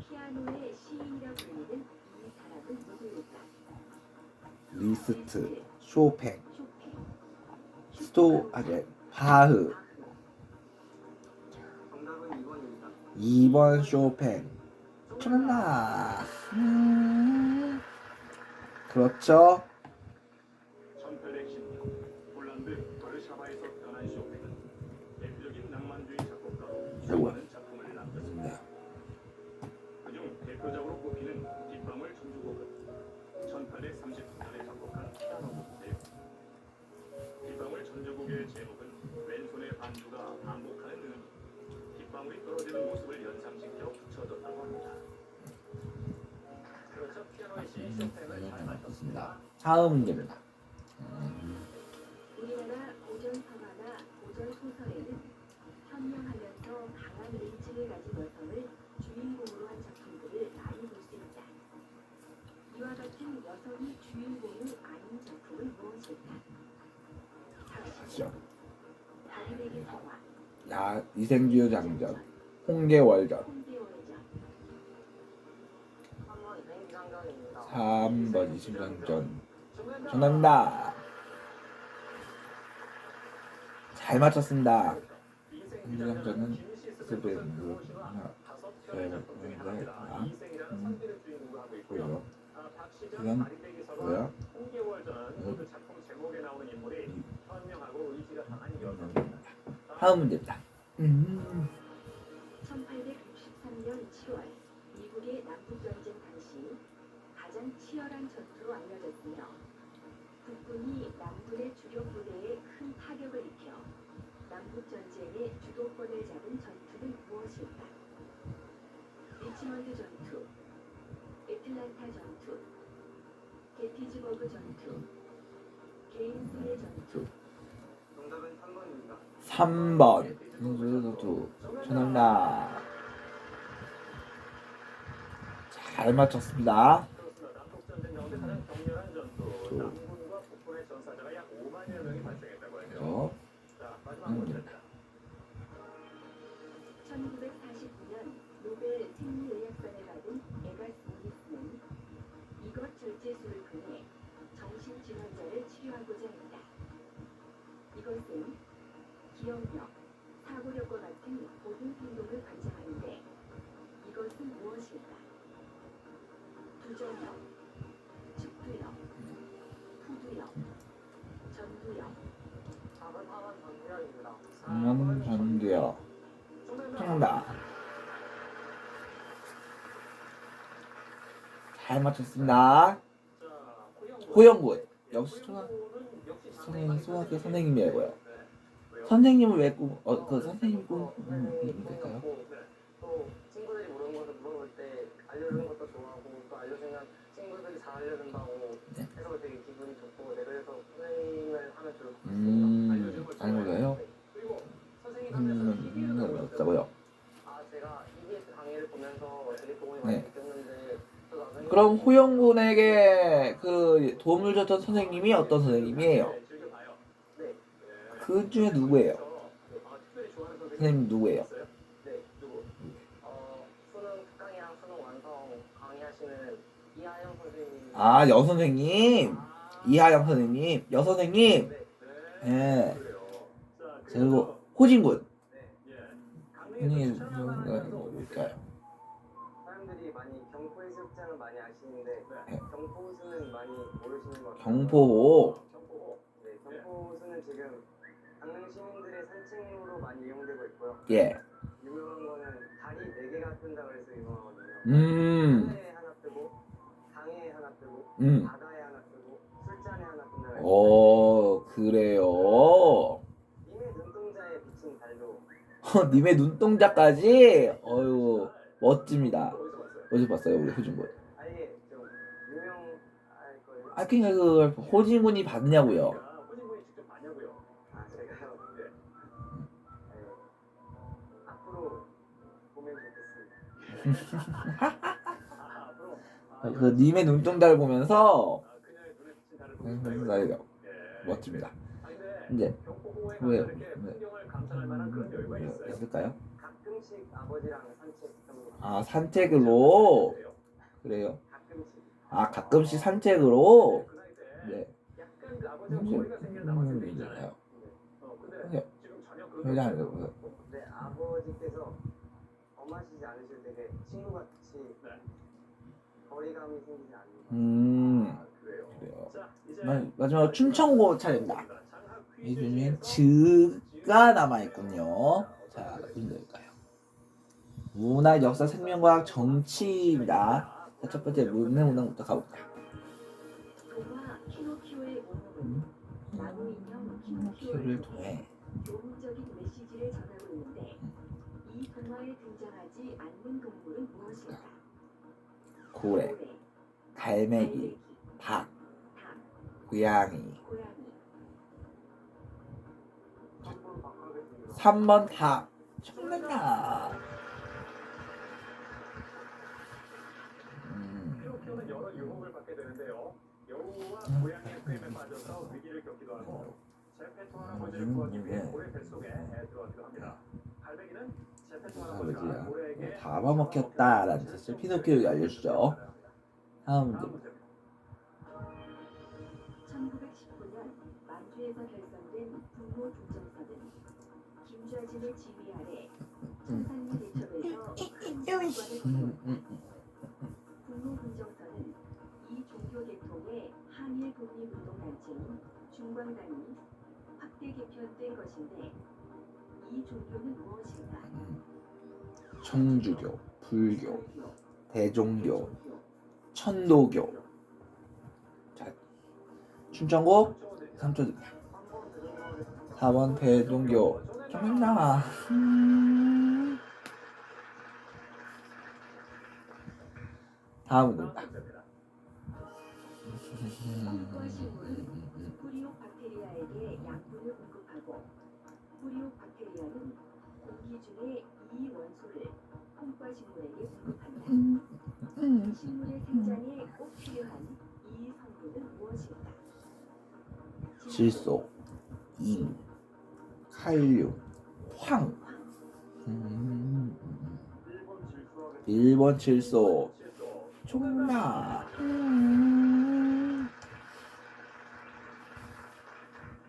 Speaker 2: 피아노의 시인이라 불리는 이 사람은 누구일까?
Speaker 1: 리스트, 쇼팽,
Speaker 2: 쇼팽,
Speaker 1: 바흐,
Speaker 4: 정답은 2번입니다.
Speaker 1: 2번 쇼팽. 정답. 그렇죠.
Speaker 3: 1810년 폴란드 와르샤바에서 태어난 쇼팽은 대표적인 낭만주의 작곡가로
Speaker 1: 아이고.
Speaker 3: 수많은 작품을 남겼습니다.
Speaker 1: 네.
Speaker 3: 그중 대표적으로 꼽히는 빗방울 전주곡은 1839년에 작곡한 피아노곡인데요. 빗방울 전주곡의 제목은 왼손의 반주가 반복하는 음이 빗방울이 떨어지는 모습을 연상시켜 붙여졌다고 합니다. 그렇죠. 피아노의 시 쇼팽을 잘 맞췄습니다.
Speaker 1: 다음 문제입니다.
Speaker 2: 우리나라 고전 사화나 고전 소설에는 현명하면서 강한 의지를 가진 여성을 주인공으로 한 작품들을 많이 볼 수 있다. 이와 같은 여성이 주인공이 아닌 작품은 무엇일까?
Speaker 1: 그렇죠.
Speaker 2: 다리베개 성화,
Speaker 1: 야, 이생규 장전, 홍계월전.
Speaker 2: 홍대월전,
Speaker 5: 3번 냉장전입니다.
Speaker 1: 3번 이승전전. 정답입니다. 잘 맞췄습니다. 이승전전은 스베인 하나, 둘, 넷, 보여요. 지금 뭐야?
Speaker 3: 홍계월전 작품 제목에 나오는 인물이 현명하고 의지가 강한 여성입니다.
Speaker 1: 다음 문제입니다.
Speaker 2: 1863년 7월 미국의 남북전쟁 당시 가장 치열한 전투로 알려졌으며 북군이 남군의 주력 부대에 큰 타격을 입혀 남북전쟁의 주도권을 잡은 전투는 무엇일까? 리치먼드 전투, 애틀란타 전투, 게티즈버그 전투, 게인스의 전투.
Speaker 4: 정답은 3번입니다.
Speaker 1: 3번. 선수 정답입니다. 잘 맞췄습니다.
Speaker 3: 그렇습니다. 남북전쟁 가운데 가장 격렬한 전투, 남군과 북군의 전사자가 약 5만여 명이 발생했다고 하죠.
Speaker 1: 그렇죠.
Speaker 3: 자, 마지막 문제입니다.
Speaker 2: 1949년 노벨 생리의학상을 받은 에가스 모리스는 이것 절제술을 통해 정신질환자를 치료하고자 했다. 이것은 기억력, 사고력과 같은 모든 행동을 관장하는데 이것은 무엇일까? 부정력, 측두력, 후두력, 전두력.
Speaker 5: 4번 전투력입니다.
Speaker 1: 전두요. 정답. 잘 맞췄습니다. 호영군. 역시 초등학교 선생님이고요. 선생님은 왜 그 선생님 꿈일까요?
Speaker 5: 또 친구들이 모르는 것을 물어볼 때 알려주는 것도 좋아하고 또 알려주면 친구들이 잘 알려준다고
Speaker 1: 네.
Speaker 5: 해서 되게 기분이 좋고 네, 그래서 선생님을 하면 좋을 것 같습니다.
Speaker 1: 아는 거예요?
Speaker 5: 그리고 선생님은
Speaker 1: 없다고요.
Speaker 5: 제가 EBS 강의를 보면서 되게 도움이
Speaker 1: 네.
Speaker 5: 많이 됐는데 또 나중에
Speaker 1: 그럼 호영군에게 그 도움을 줬던 선생님이 어떤 선생님이에요?
Speaker 5: 네.
Speaker 1: 그 중에 누구예요? 선생님 누구예요?
Speaker 5: 네, 누구? 수능 특강이랑 수능 완성 강의하시는 이하영 선생님.
Speaker 1: 아, 여선생님. 이하영 선생님. 여선생님.
Speaker 5: 네.
Speaker 1: 예. 그리고 호진군. 분위기 뭘까요?
Speaker 4: 사람들이 많이 경포 해수욕장은 많이 아시는데
Speaker 1: 네.
Speaker 4: 경포호수는 많이 모르시는 것 같아요.
Speaker 1: 경포호.
Speaker 4: 네, 경포호수는 지금 강릉 시민들의 산책로로 많이 이용되고 있고요.
Speaker 1: 예.
Speaker 4: 유명한 거는 다리 4개가 뜬다고 해서 유명하거든요. 하늘에 하나 뜨고 강에 하나 뜨고 바다에 하나 뜨고 술잔에 하나 뜬다고 해서
Speaker 1: 그래요.
Speaker 4: 님의 눈동자에 비친 달도
Speaker 1: 님의 눈동자까지. 어유 멋집니다. 어디서 봤어요, 우리 호진군?
Speaker 4: 아예 좀 유명할 거예요.
Speaker 1: 아, 그니까 그 호진군이 봤냐고요.
Speaker 3: 호진군이 직접 봤냐고요.
Speaker 4: 아 제가요. 네. 앞으로 보면 좋겠습니다.
Speaker 3: 앞으로
Speaker 1: 그 님의 눈동자를 보면서
Speaker 3: 그녀의 눈에 비친 달을 보고
Speaker 1: 사이가 멋집니다.
Speaker 3: 근데
Speaker 1: 이제
Speaker 3: 경포호에
Speaker 1: 왜-
Speaker 3: 가서 이렇게 풍경을 감상할 만한 그런 여유가 있어요.
Speaker 1: 있을까요?
Speaker 4: 가끔씩 아버지랑 산책합니다.
Speaker 1: 아, 산책으로. 그래요.
Speaker 4: 가끔씩.
Speaker 1: 아, 가끔씩 산책으로.
Speaker 3: 그 나이 때
Speaker 1: 네.
Speaker 3: 약간 그 아버지가 거리가 생기는 남았을 때 있잖아요. 근데 지금 전혀 그런
Speaker 1: 그냥
Speaker 3: 거
Speaker 1: 그-
Speaker 4: 근데 아버지께서 엄하시지 않으실 때 친구같이
Speaker 3: 네.
Speaker 4: 거리감이 생기지 않는 것
Speaker 3: 그래요.
Speaker 1: 그래요.
Speaker 3: 자, 이제
Speaker 1: 마지막으로 춘천고 차례입니다. 이 중에 즈가 남아있군요. 자, 무슨 될까요? 문화, 역사, 생명과학, 정치입니다. 자, 첫 번째 문화부터 가볼게요.
Speaker 2: 동화 키노키오의 원어는 나무 인형 키노키오를
Speaker 1: 키를
Speaker 2: 통해
Speaker 1: 통해
Speaker 2: 교훈적인 메시지를 전하고 있는데 이 동화에 등장하지 않는 동물은 무엇일까?
Speaker 1: 고래, 갈매기, 닭,
Speaker 2: 닭,
Speaker 1: 고양이.
Speaker 2: 고양이.
Speaker 4: 3번 바꿔보겠습니다.
Speaker 1: 3번 닭. 정답이다.
Speaker 3: 피노키오는 여러 유혹을 받게 되는데요. 여우와 고양이의 프레임에 빠져서 위기를 겪기도 하고 제페토 할아버지를 구하기 위해 고래 뱃속에 들어가기도 합니다. 갈매기는 제페토 할아버지가 고래에게
Speaker 1: 다 잡아먹혔다라는 뜻을 피노키오에게 알려주죠. 다음 문제.
Speaker 2: 1919년 만주에서 결성된 분모 중정선은 김좌진의 지휘 아래 청산리 대첩에서 큰 성과를 거뒀다. 분모 중정선은 이 종교 계통의 한일 독립운동단체인 중광당이 확대 개편된 것인데 이 종교는 무엇일까?
Speaker 1: 천주교, 불교, 대종교, 천도교. 자, 춘천고 3초 드립니다. 4번 대종교. 정답. 다음 문제입니다.
Speaker 2: 콩과 식물은 뿌리옥 박테리아에게 양분을 공급하고 뿌리옥 박테리아는 공기 중에 이 원소를 콩과 식물에게 공급한다. 식물의 생장에 꼭 필요한 이 성분은 무엇일까?
Speaker 1: 질소, 인, 칼륨, 황. 1번 질소. 정답.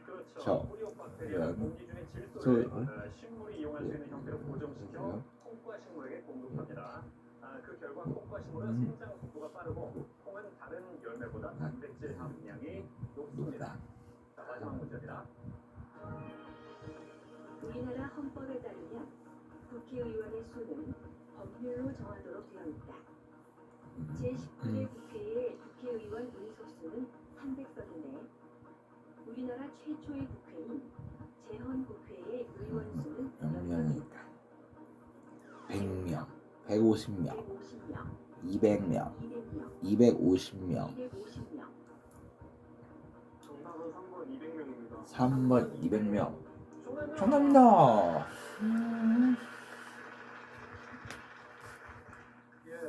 Speaker 3: 그렇죠. 뿌리옥 박테리아는 공기 중에 질소를 식물이 이용할 수 있는 형태로 고정시켜 콩과 식물에게 공급합니다. 그 결과 콩과 식물은 생장 속도가 빠르고 콩은 다른 열매보다 단백질 함량이 높습니다. 자, 마지막 문제입니다.
Speaker 2: 우리나라 헌법에 따르면 국회의원의 수는 법률로 정하도록 되어 있다. 제19대 국회의 국회의원 의석수는 300석인데 우리나라 최초의 국회인 제헌국회의 의원 수는 몇 명일까?
Speaker 1: 100명, 150명,
Speaker 2: 150명,
Speaker 1: 200명,
Speaker 2: 200명,
Speaker 1: 250명,
Speaker 2: 250명.
Speaker 4: 정답은 3번 200명입니다.
Speaker 1: 3번 200명. 정답입니다.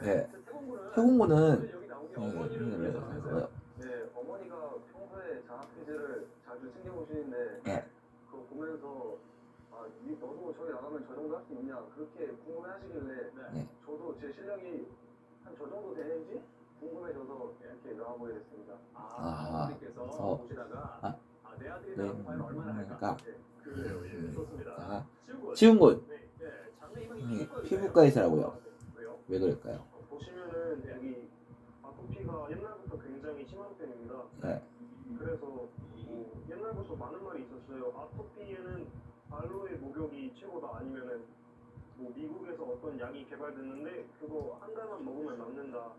Speaker 1: 네. 태공군은
Speaker 4: 네, 어머니가 평소에 장학 퀴즈를 자주 챙겨보시는데
Speaker 1: 네.
Speaker 4: 그거 보면서 너도 저기 나가면 저 정도 할 수 있냐 그렇게 궁금해하시길래
Speaker 1: 네.
Speaker 4: 저도 제 실력이 한 저 정도 되는지 궁금해져서 이렇게 나와보게 됐습니다.
Speaker 3: 어머니께서 보시다가 내 아들이 나가면 과연 얼마나 할까? 그래요. 예, 좋습니다.
Speaker 1: 지훈군.
Speaker 3: 장래희망
Speaker 1: 피부과에서라고요. 왜 그럴까요?
Speaker 7: 보시면은 여기 아토피가 옛날부터 굉장히 심한 편입니다.
Speaker 1: 네.
Speaker 7: 그래서 뭐 옛날부터 많은 말이 있었어요. 아토피에는 알로에 목욕이 최고다. 아니면은 뭐 미국에서 어떤 약이 개발됐는데 그거 한 달만 먹으면 낫는다.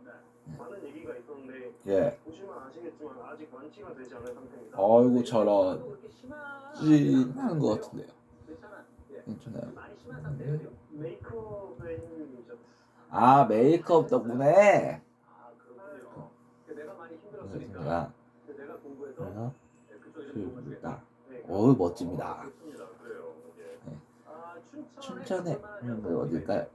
Speaker 7: 많은 얘기가 있었는데
Speaker 1: 예.
Speaker 7: 보시면 아시겠지만 아직 완치가 되지 않은 상태입니다.
Speaker 1: 아이고 저런
Speaker 3: 그렇게 심한
Speaker 1: 찐하는 것 같은데요.
Speaker 3: 괜찮아. 예.
Speaker 1: 괜찮아요.
Speaker 3: 많이 심한 상태예요.
Speaker 7: 메이크업의 힘이죠.
Speaker 1: 아 메이크업 덕분에
Speaker 3: 아 그렇군요. 내가 많이 힘들었으니까
Speaker 1: 그렇습니다.
Speaker 3: 내가 공부해서
Speaker 1: 그래서
Speaker 3: 그쪽에서 도움을 주겠다.
Speaker 7: 네.
Speaker 1: 어우 멋집니다.
Speaker 7: 좋습니다. 그래요. 예.
Speaker 3: 아
Speaker 1: 춘천에 어딜까요?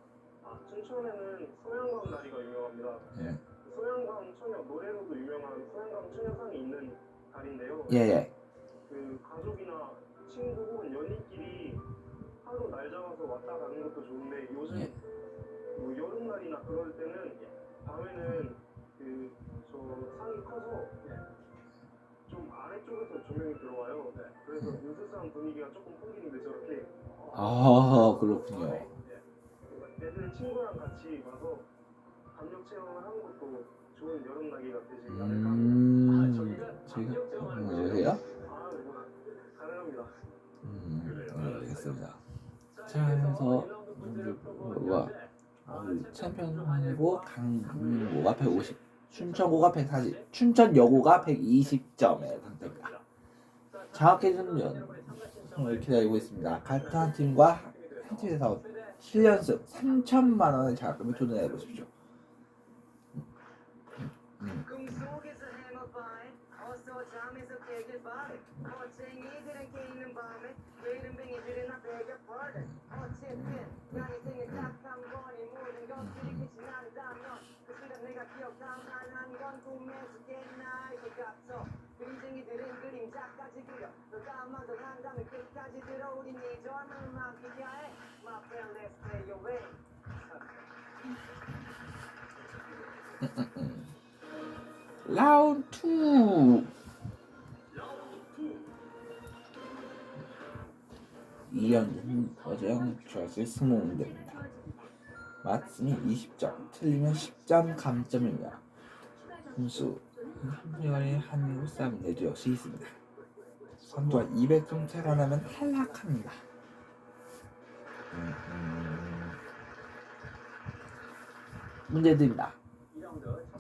Speaker 7: 춘천에는 소양강 다리가 유명합니다.
Speaker 1: 예.
Speaker 7: 소양강 처녀 노래로도 유명한 소양강 처녀상이 있는 다리인데요.
Speaker 1: 예예.
Speaker 7: 그 가족이나 친구 혹은 연인끼리 하루 날 잡아서 왔다 가는 것도 좋은데 요즘
Speaker 1: 예.
Speaker 7: 뭐 여름날이나 그럴 때는 밤에는 그 저 상이 커서 좀 아래쪽에서 조명이 들어와요. 그래서 으스스한 분위기가 조금 풍기는데 저렇게
Speaker 1: 아 그렇군요.
Speaker 7: 애들 친구랑 같이 와서 감력 체험을 하는 것도 좋은 여름나기가 되지 않을까 합니다.
Speaker 1: 제가 뭐세요?
Speaker 7: 아, 뭐, 가능합니다.
Speaker 1: 알겠습니다. 자 그래서 뭐가 챔피언이고 강릉고가 150, 춘천고가 140, 춘천여고가 120점의 상태입니다. 장학기준은 이렇게 알고 있습니다. 같은 한 팀과 한 팀에서 7연승 3천만 원의 장학금을 도전해 보십시오.
Speaker 4: 꿈속에서 해먹바에 어서 잠에서 깨길 바래 거쟁이들은 깨있는 밤에 게으름뱅이들은 나 배겨버려 어쨌든 난 인생의 딱 한 번이 모든 것들이 끝이 난다면 그 순간 내가 기억할 만한 건 꿈에서 깬 나의 것 같아 그림쟁이들은 그림자까지 그려 너가 한번 더 한다면 끝까지 들어 우린 네 젊음을 맡기게 해 My friend let's play your way
Speaker 1: 라운드 2 2연승 거정 트라스 스모 문제입니다. 맞으면 20점, 틀리면 10점 감점입니다. 분수 한편의 한국 싸움내도 역시 있습니다. 선두와 200점 차가 나면 탈락합니다. 문제 드립니다.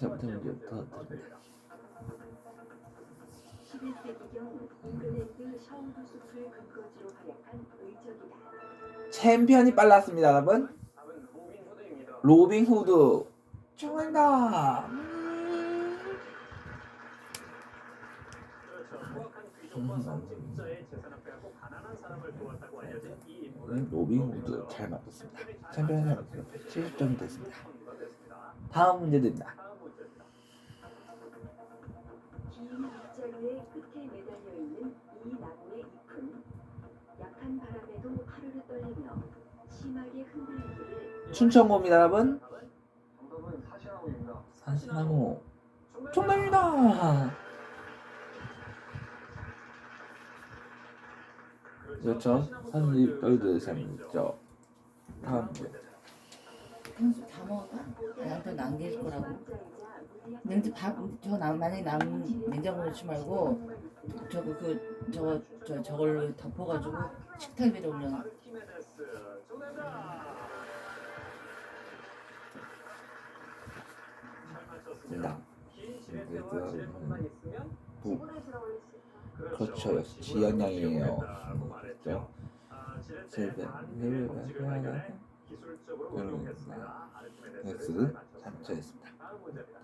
Speaker 1: 저부터 문제부터 드립니다.
Speaker 2: 11세기경 잉글랜드 샤우드 숲을 근거지로 활약한 의적이다.
Speaker 1: 챔피언이 빨랐습니다, 여러분.
Speaker 7: 답은 로빈 후드입니다.
Speaker 1: 로빈 후드. 정답.
Speaker 3: 그렇죠. 포악한 귀족과 성직자의 재산 앞에하고 가난한 사람을 도왔다고 알려진 이 인물은
Speaker 1: 로빈 후드 잘 맞았습니다. 챔피언이 잘 맞았습니다. 70점이 됐습니다. 다음 문제 드립니다.
Speaker 3: 다음 문제입니다.
Speaker 2: 긴 입자루의 끝에 매달려 있는 이 나무의 잎은 약한 바람에도 하루를 떨리며 심하게 흔들리기를
Speaker 1: 춘천고입니다, 여러분.
Speaker 7: 정답은 사시나무입니다.
Speaker 1: 산시나무. 정답입니다. 그렇죠. 산이 떨드 샘이죠. 다음 문제.
Speaker 8: 평소 다 먹을까? 나한테 남길 거라고. 냉장 밥저 만약에 남은 냉장고에 넣지 말고 저걸로 덮어가지고 식탁 위에 올려.
Speaker 3: 아르키메데스 정답. 잘 맞췄습니다. 긴 지렛대와 지렛것만 있으면
Speaker 6: 지구를 들어 올릴 수 있다.
Speaker 1: 그렇죠. 역시 지연양이에요.
Speaker 3: 그렇죠. 지렛대
Speaker 1: 지렛대.
Speaker 3: 반대의 법칙을 발견해 기술적으로 응용했습니다. 아르키메데스를
Speaker 1: 넥스
Speaker 3: 잘 맞췄습니다.
Speaker 1: 잘못했습니다.
Speaker 3: 다음 문제입니다.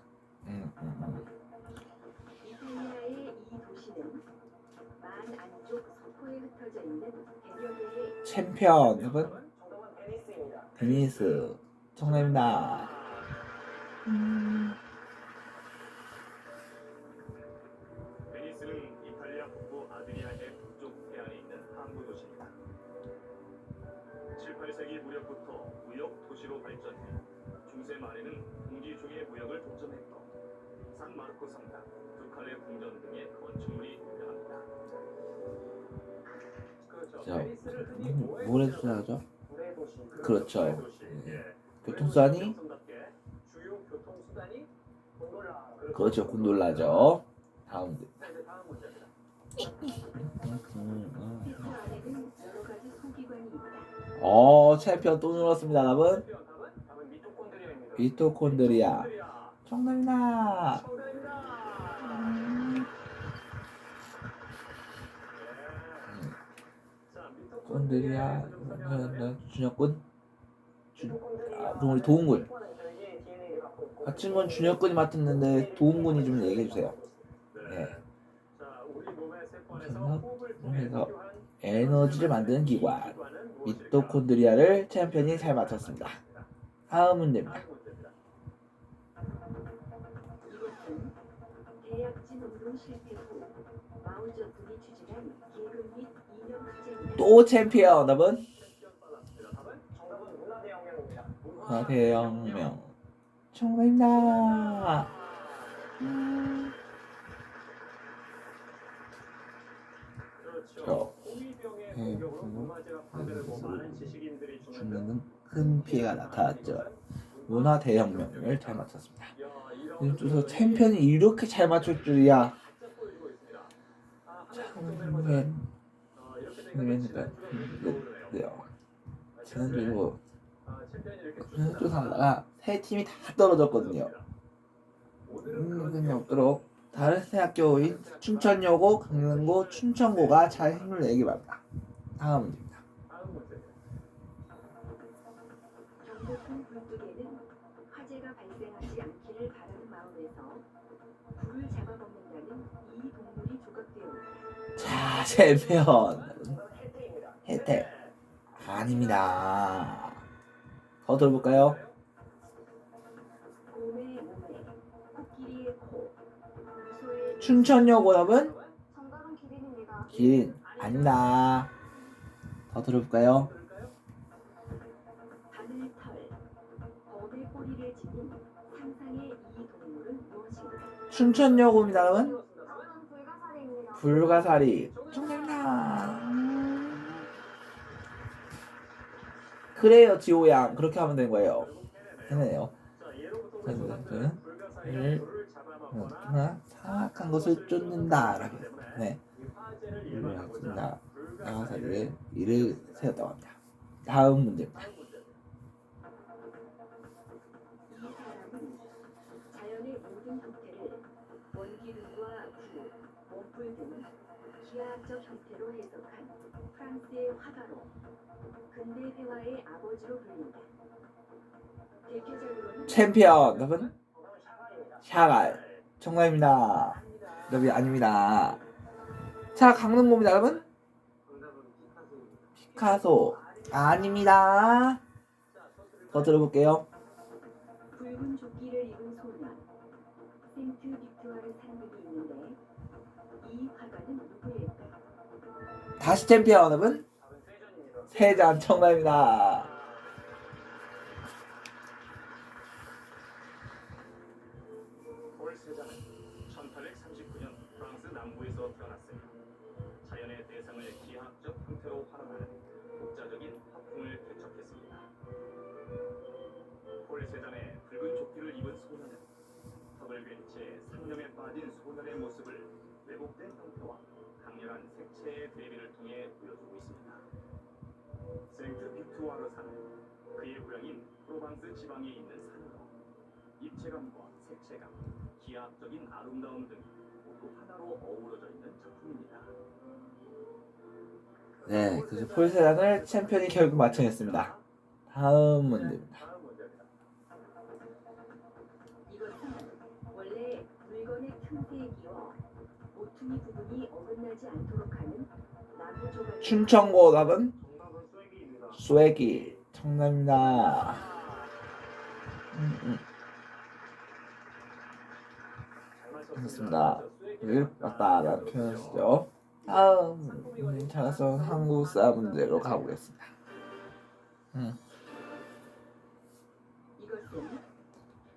Speaker 2: 이탈리아의 이 도시는 만 안쪽 서포에 흩어져 있는 대여 개의
Speaker 1: 챔피언 여러분.
Speaker 4: 정답은 베니스입니다
Speaker 1: 베니스. 정답입니다.
Speaker 3: 베니스는 이탈리아 북부 아드리아해 북쪽 해안에 있는 항구 도시입니다. 7, 8세기 무렵부터 무역 도시로 발전해 중세 말에는 공지 중의 무역을 독점했고 산마르코 성당, 두칼레 궁전 등의 건축물이 유명합니다. 그렇죠.
Speaker 1: 자,
Speaker 3: 베니스를 흔히
Speaker 1: 뭘 해주셔야죠?
Speaker 4: 불의 도시
Speaker 1: 그렇죠.
Speaker 3: 도시. 예.
Speaker 1: 교통수단이
Speaker 3: 주요 교통수단이 곤돌라.
Speaker 1: 그렇죠. 곤돌라죠. 다음 문제.
Speaker 3: 자, 이제 다음 문제입니다.
Speaker 2: 시트 안에는 여러 가지 소기관이 있다.
Speaker 1: 챔피언 또 눌렀습니다. 답은
Speaker 3: 답은 미토콘드리아입니다.
Speaker 1: 미토콘드리아. 정답이다.
Speaker 3: 정답입니다. 자,
Speaker 1: 콘드리아 준혁군. 우리 도훈군. 같은 건 준혁군이 맡았는데 도훈군이 좀 얘기해 주세요. 네.
Speaker 3: 자, 우리 몸의 세포
Speaker 1: 그래서
Speaker 3: 안에서 호흡을 통해
Speaker 1: 그래서
Speaker 3: 필요한
Speaker 1: 에너지를 만드는 기관
Speaker 3: 기관은 무엇일까?
Speaker 1: 미토콘드리아를 챔피언이 잘 맞췄습니다. 다음 문제입니다.
Speaker 3: 다음 문제입니다.
Speaker 2: 이것은 대약진 운동 실패 후 마오쩌둥이 추진한 계급 및 이념 투쟁이다.
Speaker 1: 또 챔피언. 답은
Speaker 3: 챔피언 빨랐습니다. 답은
Speaker 5: 정답은 문화대혁명입니다.
Speaker 1: 대혁명. 정답입니다.
Speaker 3: 그렇죠. 호위병의 공격으로 문화재가 파괴되고 많은 지식인들이 죽는
Speaker 1: 죽는 큰 피해가 나타났죠. 문화 대혁명을 잘 맞췄습니다. 그래서 챔피언이 이렇게 잘 맞출 줄이야. 참맨 네요. 지난주로 쫓아가다가 세 팀이 다 떨어졌거든요. 그냥 없도록 다른 세 학교인 춘천여고, 강릉고, 춘천고가 잘 힘을 내기 바랍니다. 다음 문제입니다.
Speaker 2: 경복궁 굴뚝에는 화재가 발생하지 않기를 바라는 마음에서 불을 잡아먹는다는 이 동물이 조각되어 있다.
Speaker 1: 자, 챔피언 혜택 아닙니다. 더 들어볼까요?
Speaker 2: 곰의 몸에 코끼리의 코, 미소의
Speaker 1: 춘천여고 답은
Speaker 6: 정답은 기린입니다.
Speaker 1: 기린 아닙니다. 더 들어볼까요?
Speaker 2: 바늘털, 범의 꼬리를 지닌 상상의 이 동물은 무엇인가?
Speaker 1: 춘천여고입니다. 답은
Speaker 6: 저는 불가사리입니다.
Speaker 1: 불가사리. 정답입니다. 그래요, 지호양. 그렇게 하면 되는 거예요. 되네요. 사악한 것을 쫓는다. 네. 이를 하신다. 나가사리를 이를 세웠다고 합니다. 다음 문제입니다.
Speaker 2: 이 사람은 자연의 모든 형태를 원기둥과 구, 원뿔 등 기하학적 형태로 해석한 프랑스의 화가로 근대 회화의 아버지로 불린다. 대표적으로는
Speaker 1: 챔피언 답은 샤갈. 정답입니다. 답이 아닙니다. 자, 강릉고입니다. 답은 피카소 아닙니다. 더 들어볼게요.
Speaker 2: 붉은 조끼를 입은 소년 생트 빅토르 산맥이 있는데 이 화가는 누구일까?
Speaker 1: 다시 챔피언 답은 세잔. 정답입니다.
Speaker 3: 폴 세잔은 1839년 프랑스 남부에서 태어났으며 자연의 대상을 기하학적 형태로 활용하는 독자적인 화풍을 개척했습니다. 폴 세잔의 붉은 조끼를 입은 소년은 턱을 괸 채 상념에 빠진 소년의 모습을 왜곡된 형태와 강렬한 색채의 대비를 통해 보여주고 있습니다. 생트 빅투아르 산은 그의 고향인 프로방스 지방에 있는 산으로 입체감과 색채감, 기하학적인 아름다움 등이 모두 하나로 어우러져 있는 작품입니다.
Speaker 1: 네, 그래서 폴세잔을 챔피언이 결국 맞춰냈습니다. 다음 문제입니다.
Speaker 3: 다음 문제입니다.
Speaker 2: 이것은 원래 물건의 틈새에 끼워 모퉁이 부분이 어긋나지 않도록 하는 나무 조각.
Speaker 1: 춘천고 답은
Speaker 7: 정답은 쐐기입니다.
Speaker 1: 쐐기. 정답입니다. 그렇습니다. 를 맞다라는 표현을 쓰죠. 다음 자가성 한국사 문제로 가보겠습니다.
Speaker 2: 이것은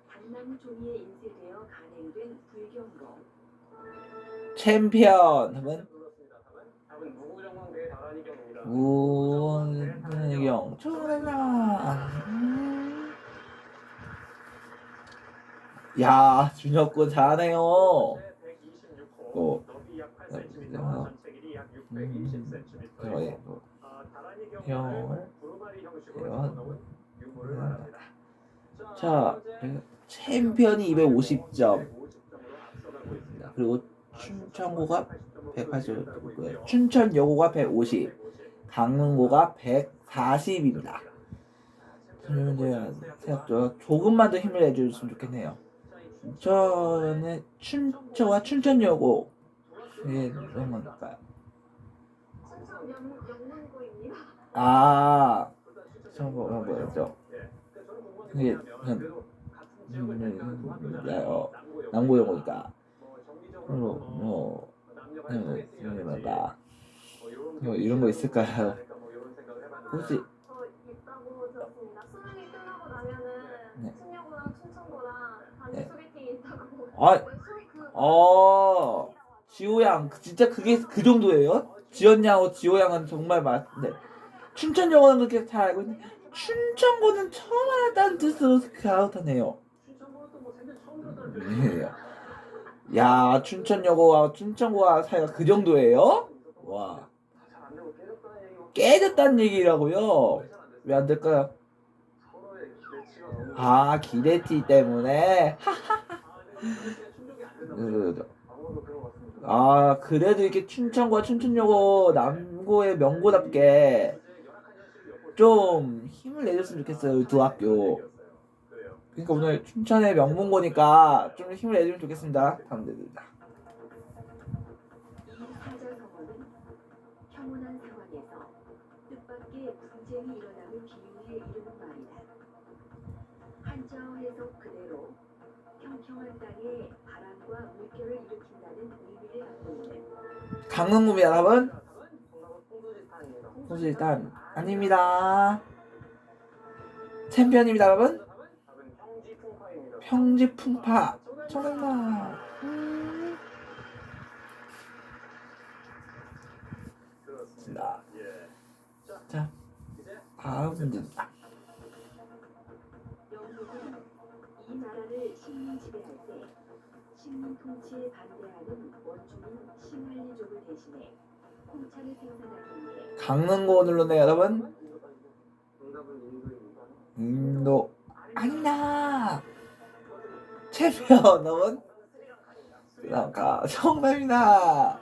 Speaker 2: 당나무 종이에 인쇄되어 간행된 불경고.
Speaker 1: 챔피언 답은
Speaker 3: 답은 무구정왕대의 다란이경입니다.
Speaker 1: 문경 초라나. 야, 준혁군 잘하네요. 또 그래, 형, 자, 챔피언이 250점, 그리고 춘천고가 180, 춘천여고가 150, 강릉고가 140입니다. 그러면 이제 생각도 조금만 더 힘을 내줬으면 좋겠네요. 춘천과 춘천여고 그런 건가요?
Speaker 6: 춘천 영문고입니다.
Speaker 1: 아, 뭐였죠? 이게 남고영어니까 이런 거 있을까요? 혹시
Speaker 6: 있다고 들었습니다. 수능이 끝나고 나면은
Speaker 1: 네.
Speaker 6: 춘여고랑 춘천고랑 단체
Speaker 1: 네.
Speaker 6: 소개팅이 있다고.
Speaker 1: 아,
Speaker 6: 그
Speaker 1: 지호양 진짜 그게 그 정도예요? 지연양하고 지호양은 정말 네. 춘천여고는 그렇게 잘 알고 있는데 춘천고는 처음 알았다는 뜻으로 가웃하네요. 네. 야, 춘천여고와 춘천고와 사이가 그 정도예요? 와, 깨졌다는 얘기라고요? 왜 안 될까요? 아, 기대티 때문에. 아, 그래도 이렇게 춘천과 춘천여고 남고의 명고답게 좀 힘을 내줬으면 좋겠어요, 두 학교. 그러니까 오늘 춘천의 명문고니까 좀 힘을 내주면 좋겠습니다. 다음 대입니다.
Speaker 2: 이 사자성어는 평온한 상황에서 뜻밖의 분쟁이 일어나는 비유에 이르는 말이다. 한자 해석 그대로 평평한 땅에 바람과 물결을 일으킨다는 의미를 갖고 있는
Speaker 1: 강릉구입니다, 여러분. 홍수일단 아닙니다. 챔피언입니다, 여러분. 평지풍파. 정답나. 자, 다음 문제입니다.
Speaker 2: 영국은 이 나라를 식민 지배할 때 식민 통치에 반대하는 원주민 싱할리족을 대신해 홍차를 생산하기 위해
Speaker 1: 강릉고 눌렀네요, 여러분. 인도 아니다. 챔피언 여러분. 스리랑카 정답입니다.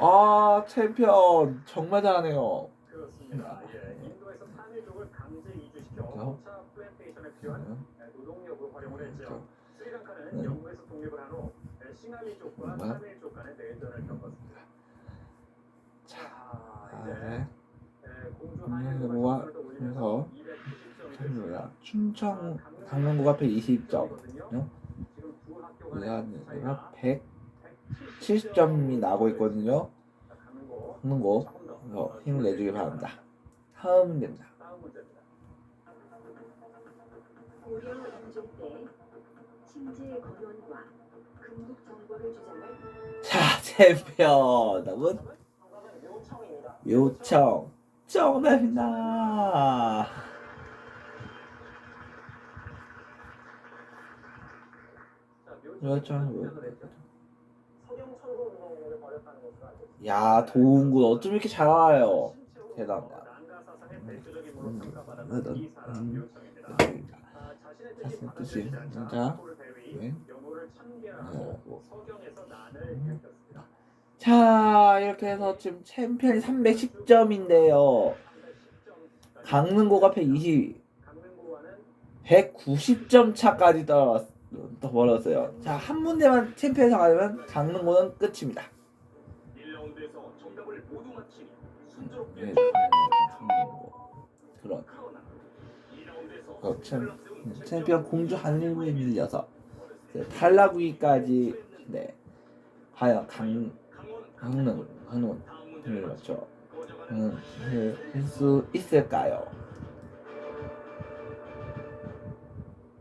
Speaker 1: 아, 챔피언 정말 잘하네요.
Speaker 3: 그렇습니다. 예, 인도에서 타밀족을 강제 이주시켜 홍차 플랜테이션에 필요한 노동력으로 활용을 했죠. 스리랑카는 영국에서 독립을 한 후 싱할리족과 타밀족 간의 내전을 겪었습니다. 자, 이제 공주
Speaker 1: 강릉고가 그래서 챔피언입니다. 춘천 강릉고가 120점, 의안이가 170점이 나고 있거든요. 강릉고 그래서 힘을 내주길 바랍니다. 다음 문제입니다.
Speaker 2: 고려 인종 때 칭제 건원과 금국 정벌을 주장한
Speaker 1: 자, 챔피언 여러분. 요청 정답입니다. 야, 도훈군 어쩜 이렇게 잘 알아요? 대단하다. 자신의 뜻이 진짜. 자, 이렇게 해서 지금 챔피언이 310점인데요. 강릉고가 190점 차까지 더 벌었어요. 자, 한 문제만 챔피언에서 가려면 강릉고는 끝입니다. 그런 챔피언 공주 한일무에 밀려서 탈락위까지 과연 강릉 그렇죠. 할 수 있을까요?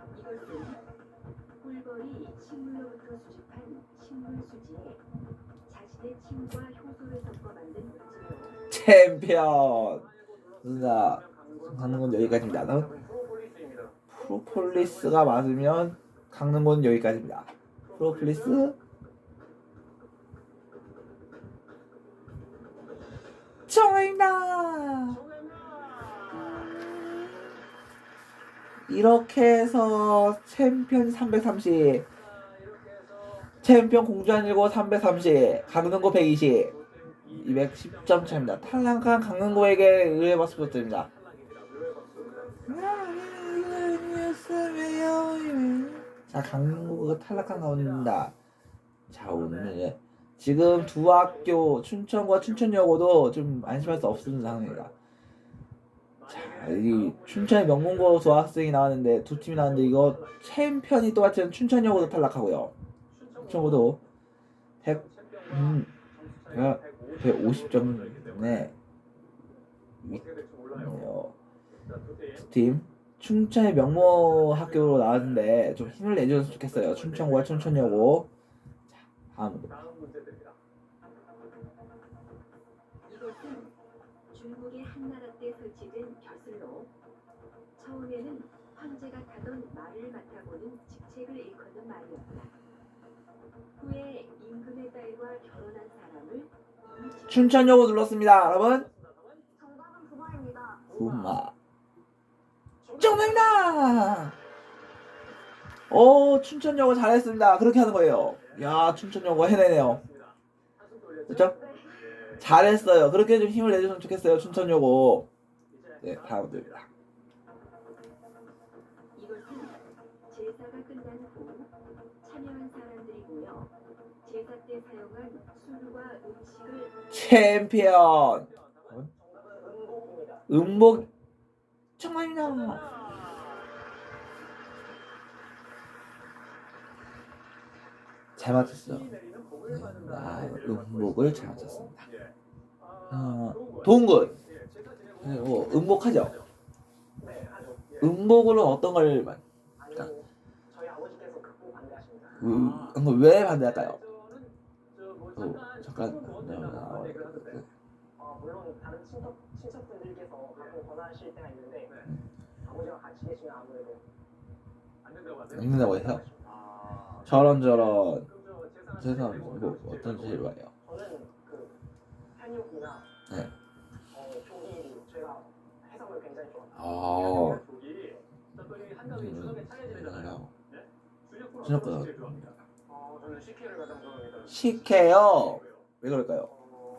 Speaker 2: 이것은 꿀벌이 식물로부터 수집한 식물 수지에 자신의 침과 효소를 수소를 섞어 만든 물질로
Speaker 1: 챔피언. 누나 강릉군 여기까지입니다.
Speaker 7: 프로폴리스입니다.
Speaker 1: 프로폴리스가 맞으면 강릉군 여기까지입니다. 프로폴리스 정답입니다. 이렇게 해서 챔피언 330, 챔피언 공주한일고 330, 강릉구 120, 210점 차입니다. 탈락한 강릉구에게 의뢰 박수 부탁드립니다. 자, 강릉구가 탈락한 가운데입니다. 자, 오늘 지금 두 학교 춘천과 춘천여고도 좀 안심할 수 없는 상황입니다. 자, 이 춘천의 명문고 두 학생이 나왔는데 두 팀이 나왔는데 이거 챔피언이 똑같은 춘천여고도 탈락하고요. 춘천여고도 150점 네. 두 팀 춘천의 명문 학교로 나왔는데 좀 힘을 내줬으면 좋겠어요. 춘천과 춘천여고. 자, 다음
Speaker 3: 문제입니다.
Speaker 2: 이것은 중국의 한나라 때 설치된 벼슬로 처음에는 황제가 타던 말을 맡아보는 직책을 일컫는 말이었다. 후에 임금의 딸과 결혼한 사람을
Speaker 1: 춘천여고 눌렀습니다, 여러분.
Speaker 6: 정답은 부마입니다.
Speaker 1: 구마 정답입니다. 오, 춘천여고 잘했습니다. 그렇게 하는 거예요. 야, 춘천여고 해내네요. 그렇죠? 잘했어요. 그렇게 좀 힘을 내주면 좋겠어요, 춘천여고. 네, 다음 드립니다.
Speaker 2: 이것은 제사가 끝난 후 참여한 사람들이 모여 제사 때 사용한 술과 음식을
Speaker 1: 챔피언 음복 정말입니다. 잘 맞췄어. 음복을 잘 맞췄습니다. 동군 음복하죠. 음복으로 어떤 걸
Speaker 5: 저희 아버지께서 극구 반대하십니다.
Speaker 1: 왜 반대할까요? 잠깐
Speaker 5: 물론 다른 친척분들께서 가끔 권하실 때가 있는데 아버지가 같이 계시면 아무래도
Speaker 3: 안
Speaker 1: 읽는다고 해서 저런 세상 뭐 어떤 제일 좋아해요?
Speaker 5: 저는 그 한육이나
Speaker 1: 네.
Speaker 5: 조기 제가 해산물 굉장히 좋아합니다.
Speaker 1: 저녁보다
Speaker 7: 저는 식혜를 가장 좋아합니다.
Speaker 1: 식혜요? 왜 그럴까요?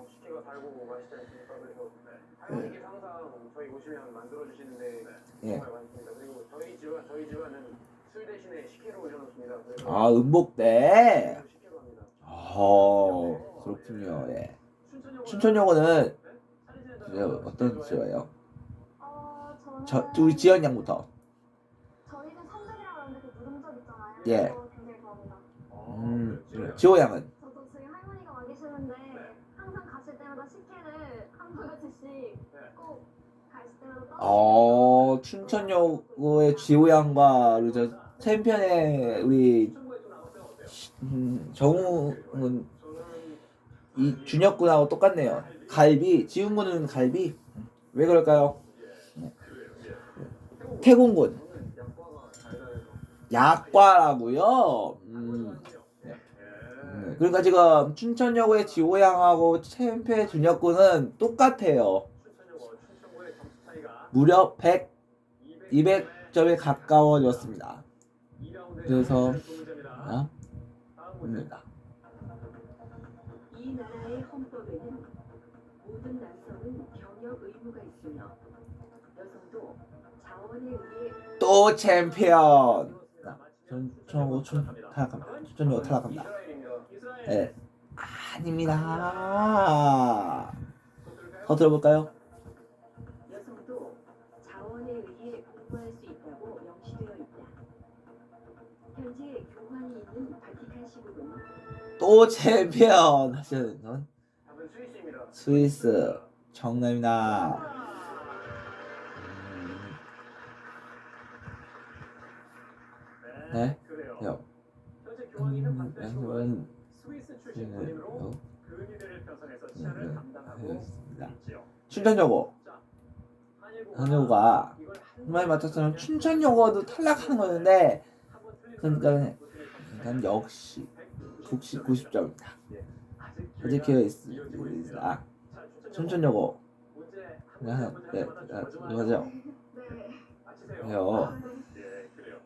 Speaker 7: 식혜가 달고 맛있지 않습니까? 그래서 할머니께서 항상 저희 오시면 만들어 주시는데
Speaker 1: 예.
Speaker 7: 정말 맛있습니다. 그리고 저희 집안은 술 대신에 식혜를 올려놓습니다. 그래서
Speaker 1: 아, 음복대.
Speaker 7: 식혜로 합니다.
Speaker 1: 그렇군요. 예. 춘천여고는 어떤 지어예요?
Speaker 6: 저는
Speaker 1: 우리 지연 양부터.
Speaker 6: 저희는 선생이라고 하는데 그 누름젓 있잖아요.
Speaker 1: 예.
Speaker 6: 그거 굉장히 좋아합니다.
Speaker 1: 그래. 지호 양은?
Speaker 6: 저도 저희 할머니가 와 계시는데 항상 가실 때마다 식혜를 한 바가지씩 꼭 가실 때마다 떠.
Speaker 1: 춘천여고의 지호 양과 우리 저 챔피언의 우리 정우는 이 준혁군하고 똑같네요. 갈비, 지훈군은 갈비. 왜 그럴까요? 태공군 약과라고요. 그러니까 지금 춘천여고의 지호양하고 챔피의 준혁군은 똑같아요. 무려 200점에 가까워졌습니다. 그래서 입니다.
Speaker 2: 이 나라의 헌법에는 모든 남성은 병역 의무가 있으며 여성도 자원에 의해
Speaker 1: 또 챔피언. 춘천여고 탈락합니다. 춘천여고 탈락합니다. 네. 아닙니다. 더 들어볼까요?
Speaker 2: 여성도 자원에 의해 공부할 수 있다고 명시되어 있다. 현재 교황이 있는 바티칸 시국은
Speaker 1: 또 챔피언 하시는 건
Speaker 7: 답은 스위스입니다.
Speaker 1: 스위스 정답입니다. 네.
Speaker 7: 그래요.
Speaker 1: 요.
Speaker 7: 현재 교황이는 박대쇼가
Speaker 1: 양은
Speaker 7: 스위스 출신 군인으로
Speaker 3: 근위대를 편성해서 치안을 담당하고
Speaker 1: 있습니다.
Speaker 3: 있지요.
Speaker 1: 춘천여고.
Speaker 3: 자,
Speaker 1: 한여고가 정말 맞췄으면 춘천여고도 탈락하는 거였는데 그러니까 역시 90점입니다. 아직 기회가 있습니다. 춘천여고. 네, 맞아요.
Speaker 6: 네.
Speaker 1: 요.
Speaker 3: 예, 그래요.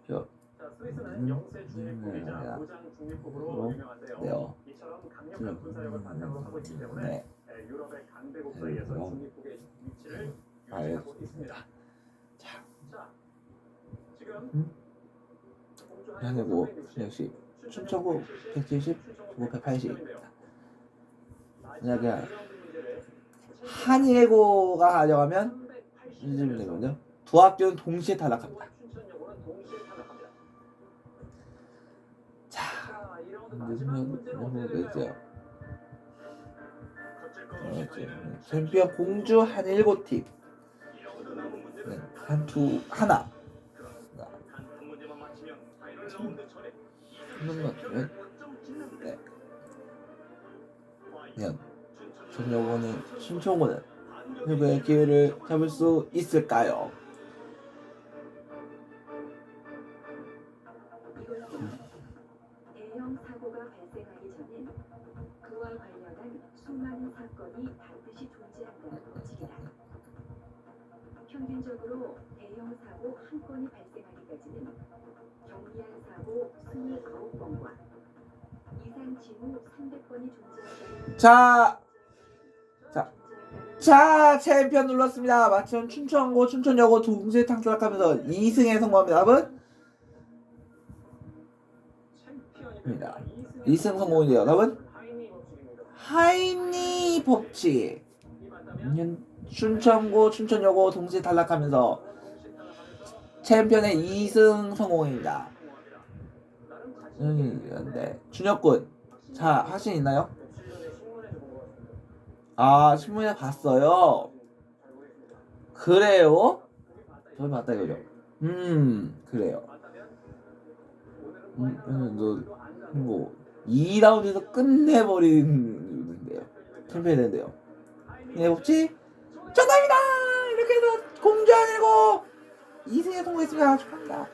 Speaker 1: 저,
Speaker 3: 자, 스위스는 영세 중립국이자 무장 중립국으로 유명한데요.
Speaker 1: 네요.
Speaker 3: 이처럼 강력한 군사력을 바탕으로 하고 있기 때문에
Speaker 1: 네.
Speaker 3: 유럽의 강대국 사이에서 중립국의 위치를 유지하고 있습니다.
Speaker 1: 자,
Speaker 3: 자, 지금
Speaker 1: 한여고 역시 춘천고 170, 저고 180. 만약에 한예고가 가져가면 이제 되거든요. 두 학교는 동시에 탈락합니다. 자, 이제 챔피언 공주 한일고 팀. 네, 하나. 네. 춘천고는 누구의 기회를 잡을 수 있을까요?
Speaker 2: 대형 사고가 발생하기 전엔 그와 관련한 수많은 사건이 반드시 존재한다는 법칙이다. 평균적으로 대형 사고 한 건이 발생하기까지는 경미한 사고 29건과 이상 징후 300건이 존재한다는
Speaker 1: 자, 챔피언 눌렀습니다. 마침 춘천고, 춘천여고 동시에 탈락하면서 2승에 성공합니다. 여러분. 2승 성공이에요, 여러분. 하이니 법칙. 춘천고, 춘천여고 동시에 탈락하면서 챔피언의 2승 성공입니다. 네, 준혁군. 자, 확신 있나요? 아, 신문에 봤어요. 그래요? 저희 맞다 이거죠. 그래요. 뭐 2라운드에서 끝내버리는데요. 챔피언이 되는데요. 네, 혹시 정답입니다. 이렇게 해서 공주 아니고 2승에 성공했습니다. 축하합니다.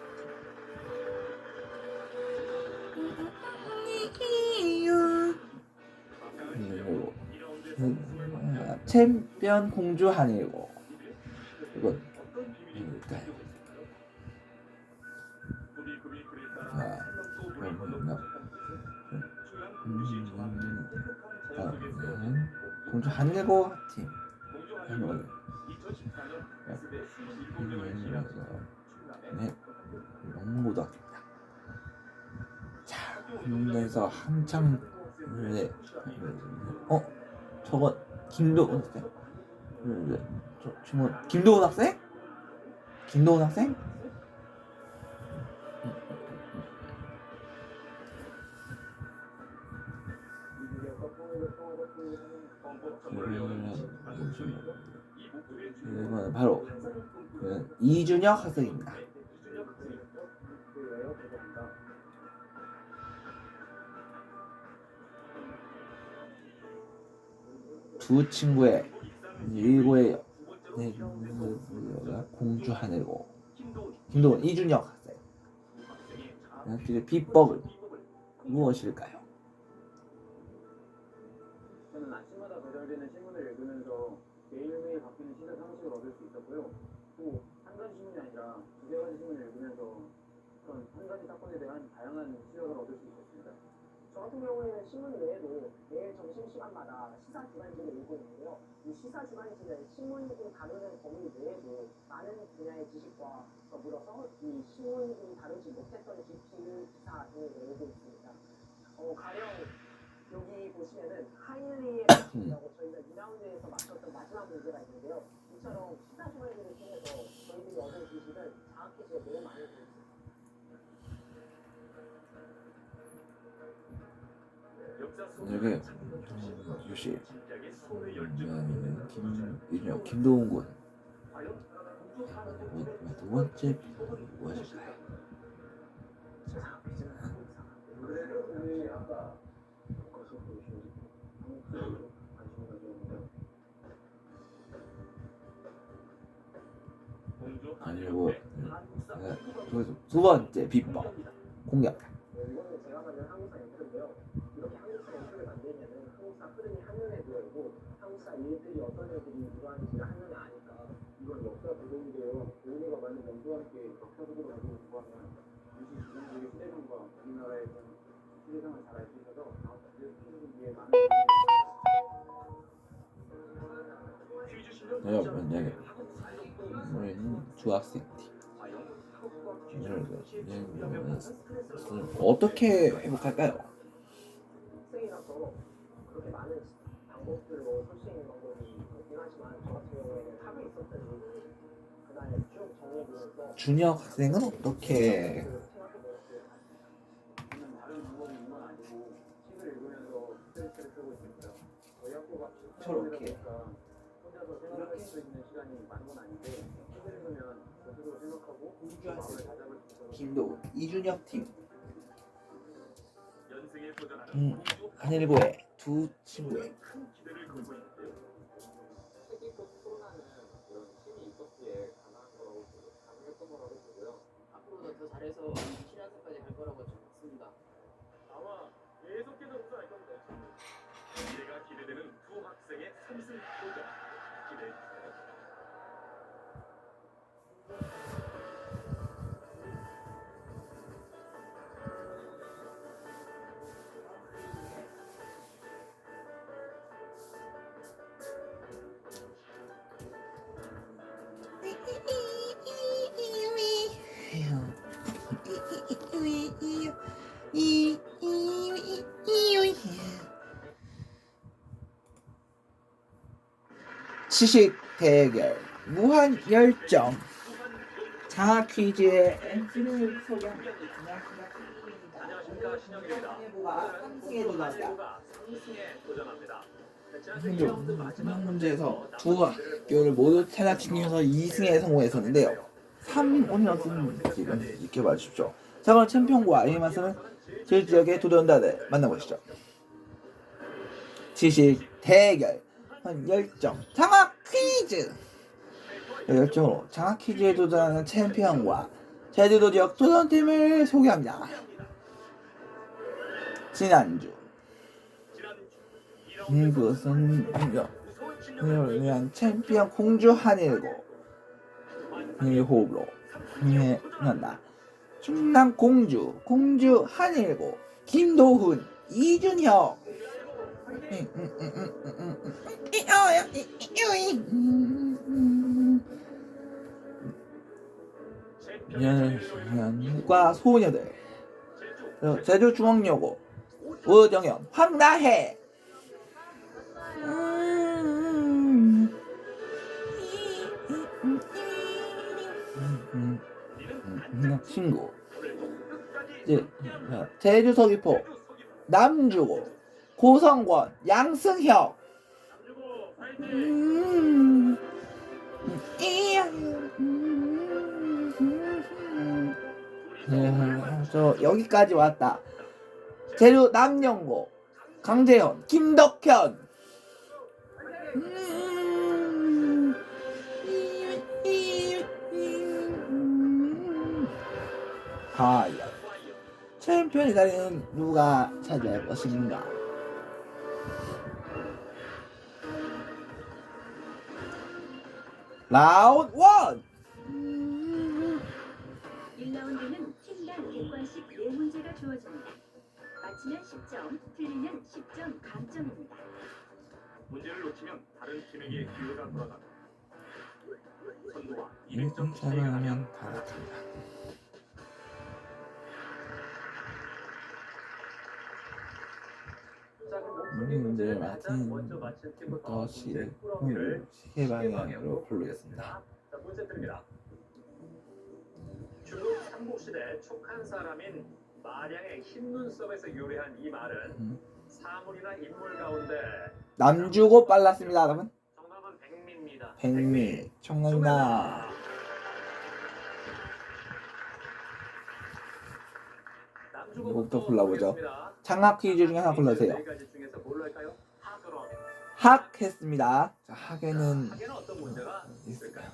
Speaker 1: 챔피언 공주 한일고 이건 공주 한일고 팀 영고등학교입니다. 자, 군대에서 한창 저거 김도훈 학생? 김도훈 학생? 김도훈 학생? 이건 바로 이준혁 학생입니다. 두 친구의 일고의 공주 하늘고 김도훈 이준혁 학생. 그 비법은 무엇일까요?
Speaker 7: 저는 아침마다 배달되는 신문을 읽으면서 매일매일 바뀌는 시사 상식을 얻을 수 있었고요. 또 한 가지 신문이 아니라 두세 가지 신문을 읽으면서 그런 한 가지 사건에 대한 다양한 시각을 얻을 수 있었습니다.
Speaker 5: 저 같은 경우에는 신문 외에도 매일 점심시간마다 시사 주간지를 읽고 있는데요. 이 시사 주간지는 신문이 다루는 범위 외에도 많은 분야의 지식과 더불어서 이 신문이 다루지 못했던 기사 등을 내고 있습니다. 가령 여기 보시면은 하일리의 법칙이라고 저희가 2라운드에서 맞췄던 마지막 문제가 있는데요. 이처럼 시사 주간지를 통해서 저희들이 얻은 지식을 장학기지에 너무 많이 보고 있습니다.
Speaker 1: 여기 유시 이준혁 김도훈 군. 두 번째 무엇일까요? 그리고 두 번째 비법 공략.
Speaker 5: 이거는 제가 만든 한국사 연표인데요. 이렇게 한국사 연표를 만들면은 한국사 흐름이 한눈에 보이고 한국사 일들이 어떤 일들이 일어나는지를 한눈에 아니까 이건 역사 도움인데요. 우리가 만든 연구와 함께 역사 도구를 가지고 공부하면 유시 주변국의 시대상과 우리나라의 시대상을 잘 알 수 있어서 다음 분기에 많은
Speaker 1: 여러분 여기 우리는 중학생 팀. 어떻게 회복할까요?
Speaker 5: 학생이라서 그렇게 많은 방법들로 할 수 있는 방법이 있긴 하지만 저 같은 경우에는 탑에 있었더니 그날 쭉 정리해보면서
Speaker 1: 준혁 학생은 어떻게
Speaker 5: 다른 방법이 있는 건 아니고 책을 읽으면서 스트레스를 풀고 있습니다. 저희 학교가
Speaker 1: 저렇게
Speaker 5: 혼자서 생각할 수 있는 시간이 많은 건 아닌데 책을 읽으면 스스로 생각하고 마음을 다잡을 수 있어서
Speaker 1: 김도 이준혁 팀.
Speaker 3: 연승에 도전하는
Speaker 1: 한일고의 두 친구의
Speaker 3: 큰 기대를 걸고 있는데요.
Speaker 5: 책이 꼭 풀어나는 그런 힘이 있었기에 가능했던 거라고 보고요.
Speaker 9: 앞으로도 더 잘해서 신한선까지 갈 거라고 저는 믿습니다.
Speaker 3: 아마 계속해서 우승할 겁니다. 미래가 기대되는 두 학생의 3승 도전 기대해 주세요.
Speaker 1: 지식 대결 무한 열정 장학 퀴즈의 MC를 소개합니다.
Speaker 3: 안녕하십니까, 신영일입니다.
Speaker 1: 후보가 3승에 도전합니다.
Speaker 3: 후보가 3승에 도전합니다.
Speaker 1: 마지막 문제에서 두 학교를 모두 탈락시키면서 2승에 성공했었는데요. 3오늘은 지금 지켜봐 주십시오. 자, 그럼 챔피언과 이마스는 제 지역의 도전자들 만나보시죠. 지식 대결 열정 장학 퀴즈. 열정으로 장학 퀴즈에 도전하는 챔피언과 제주도 지역 도전팀을 소개합니다. 지난주 그것은 을 위한 챔피언 공주 한일고 호흡으로 한다. 충남 공주 한일고 김도훈 이준혁 연과 소녀들 제주중앙여고 우정현 황나혜 친구 제주 서귀포 남주고 고성권 양승혁 저 여기까지 왔다. 제주 남영고 강재현 김덕현 과연 챔피언의 자리는 누가 차지할 것인가? 라운드 1!
Speaker 2: 1라운드는 팀당 객관식 4문제가 주어집니다. 맞히면 10점, 틀리면 10점 감점입니다.
Speaker 3: 문제를 놓치면 다른 팀에게 기회가 돌아갑니다. 선두와 200점 차이가 나면
Speaker 1: 하면 탈락합니다. 문제를 맞힌 것이 시계 방향으로 부르겠습니다.
Speaker 3: 자, 문제 드립니다. 중국 삼국시대 촉한 사람인 마량의 흰 눈썹에서 유래한 이 말은 사물이나 인물 가운데
Speaker 1: 남주고 빨랐습니다, 여러분.
Speaker 3: 정답은 백미입니다.
Speaker 1: 백미 청난다. 이거부터 골라보죠. 장학 퀴즈 중에 하나 골라주세요.
Speaker 3: 네 가지 중에서 뭘로 할까요? 학으로 합니다.
Speaker 1: 학 했습니다. 자, 학에는
Speaker 3: 학에는 어떤 문제가 있을까요?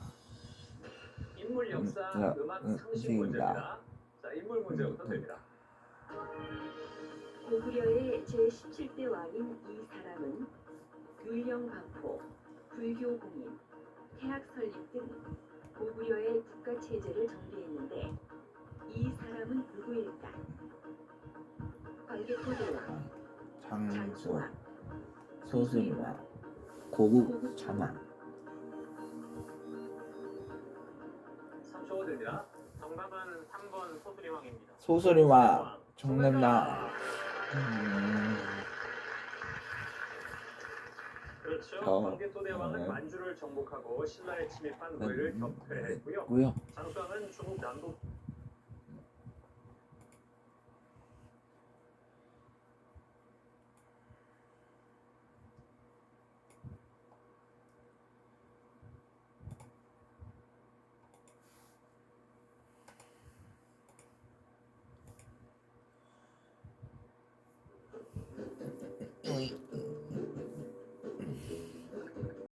Speaker 3: 인물 역사, 음악 상식 문제입니다. 자, 인물 문제부터 드립니다.
Speaker 2: 고구려의 제17대 왕인 이 사람은 율령반포, 불교공인, 태학 설립 등 고구려의 국가 체제를 정비했는데 이 사람은 누구일까? 관계토대왕,
Speaker 1: 장수,
Speaker 2: 장수왕,
Speaker 1: 소수리왕, 고국 전왕.
Speaker 3: 3초 드립니다.
Speaker 7: 정답은 3번 소수리왕입니다.
Speaker 1: 소수리왕 정답나.
Speaker 3: 그렇죠.
Speaker 1: 어,
Speaker 3: 광개토대왕은
Speaker 1: 네.
Speaker 3: 만주를 정복하고 신라에 침입한 노예를 격퇴했고요.
Speaker 1: 고요.
Speaker 3: 장수왕은 중국 남부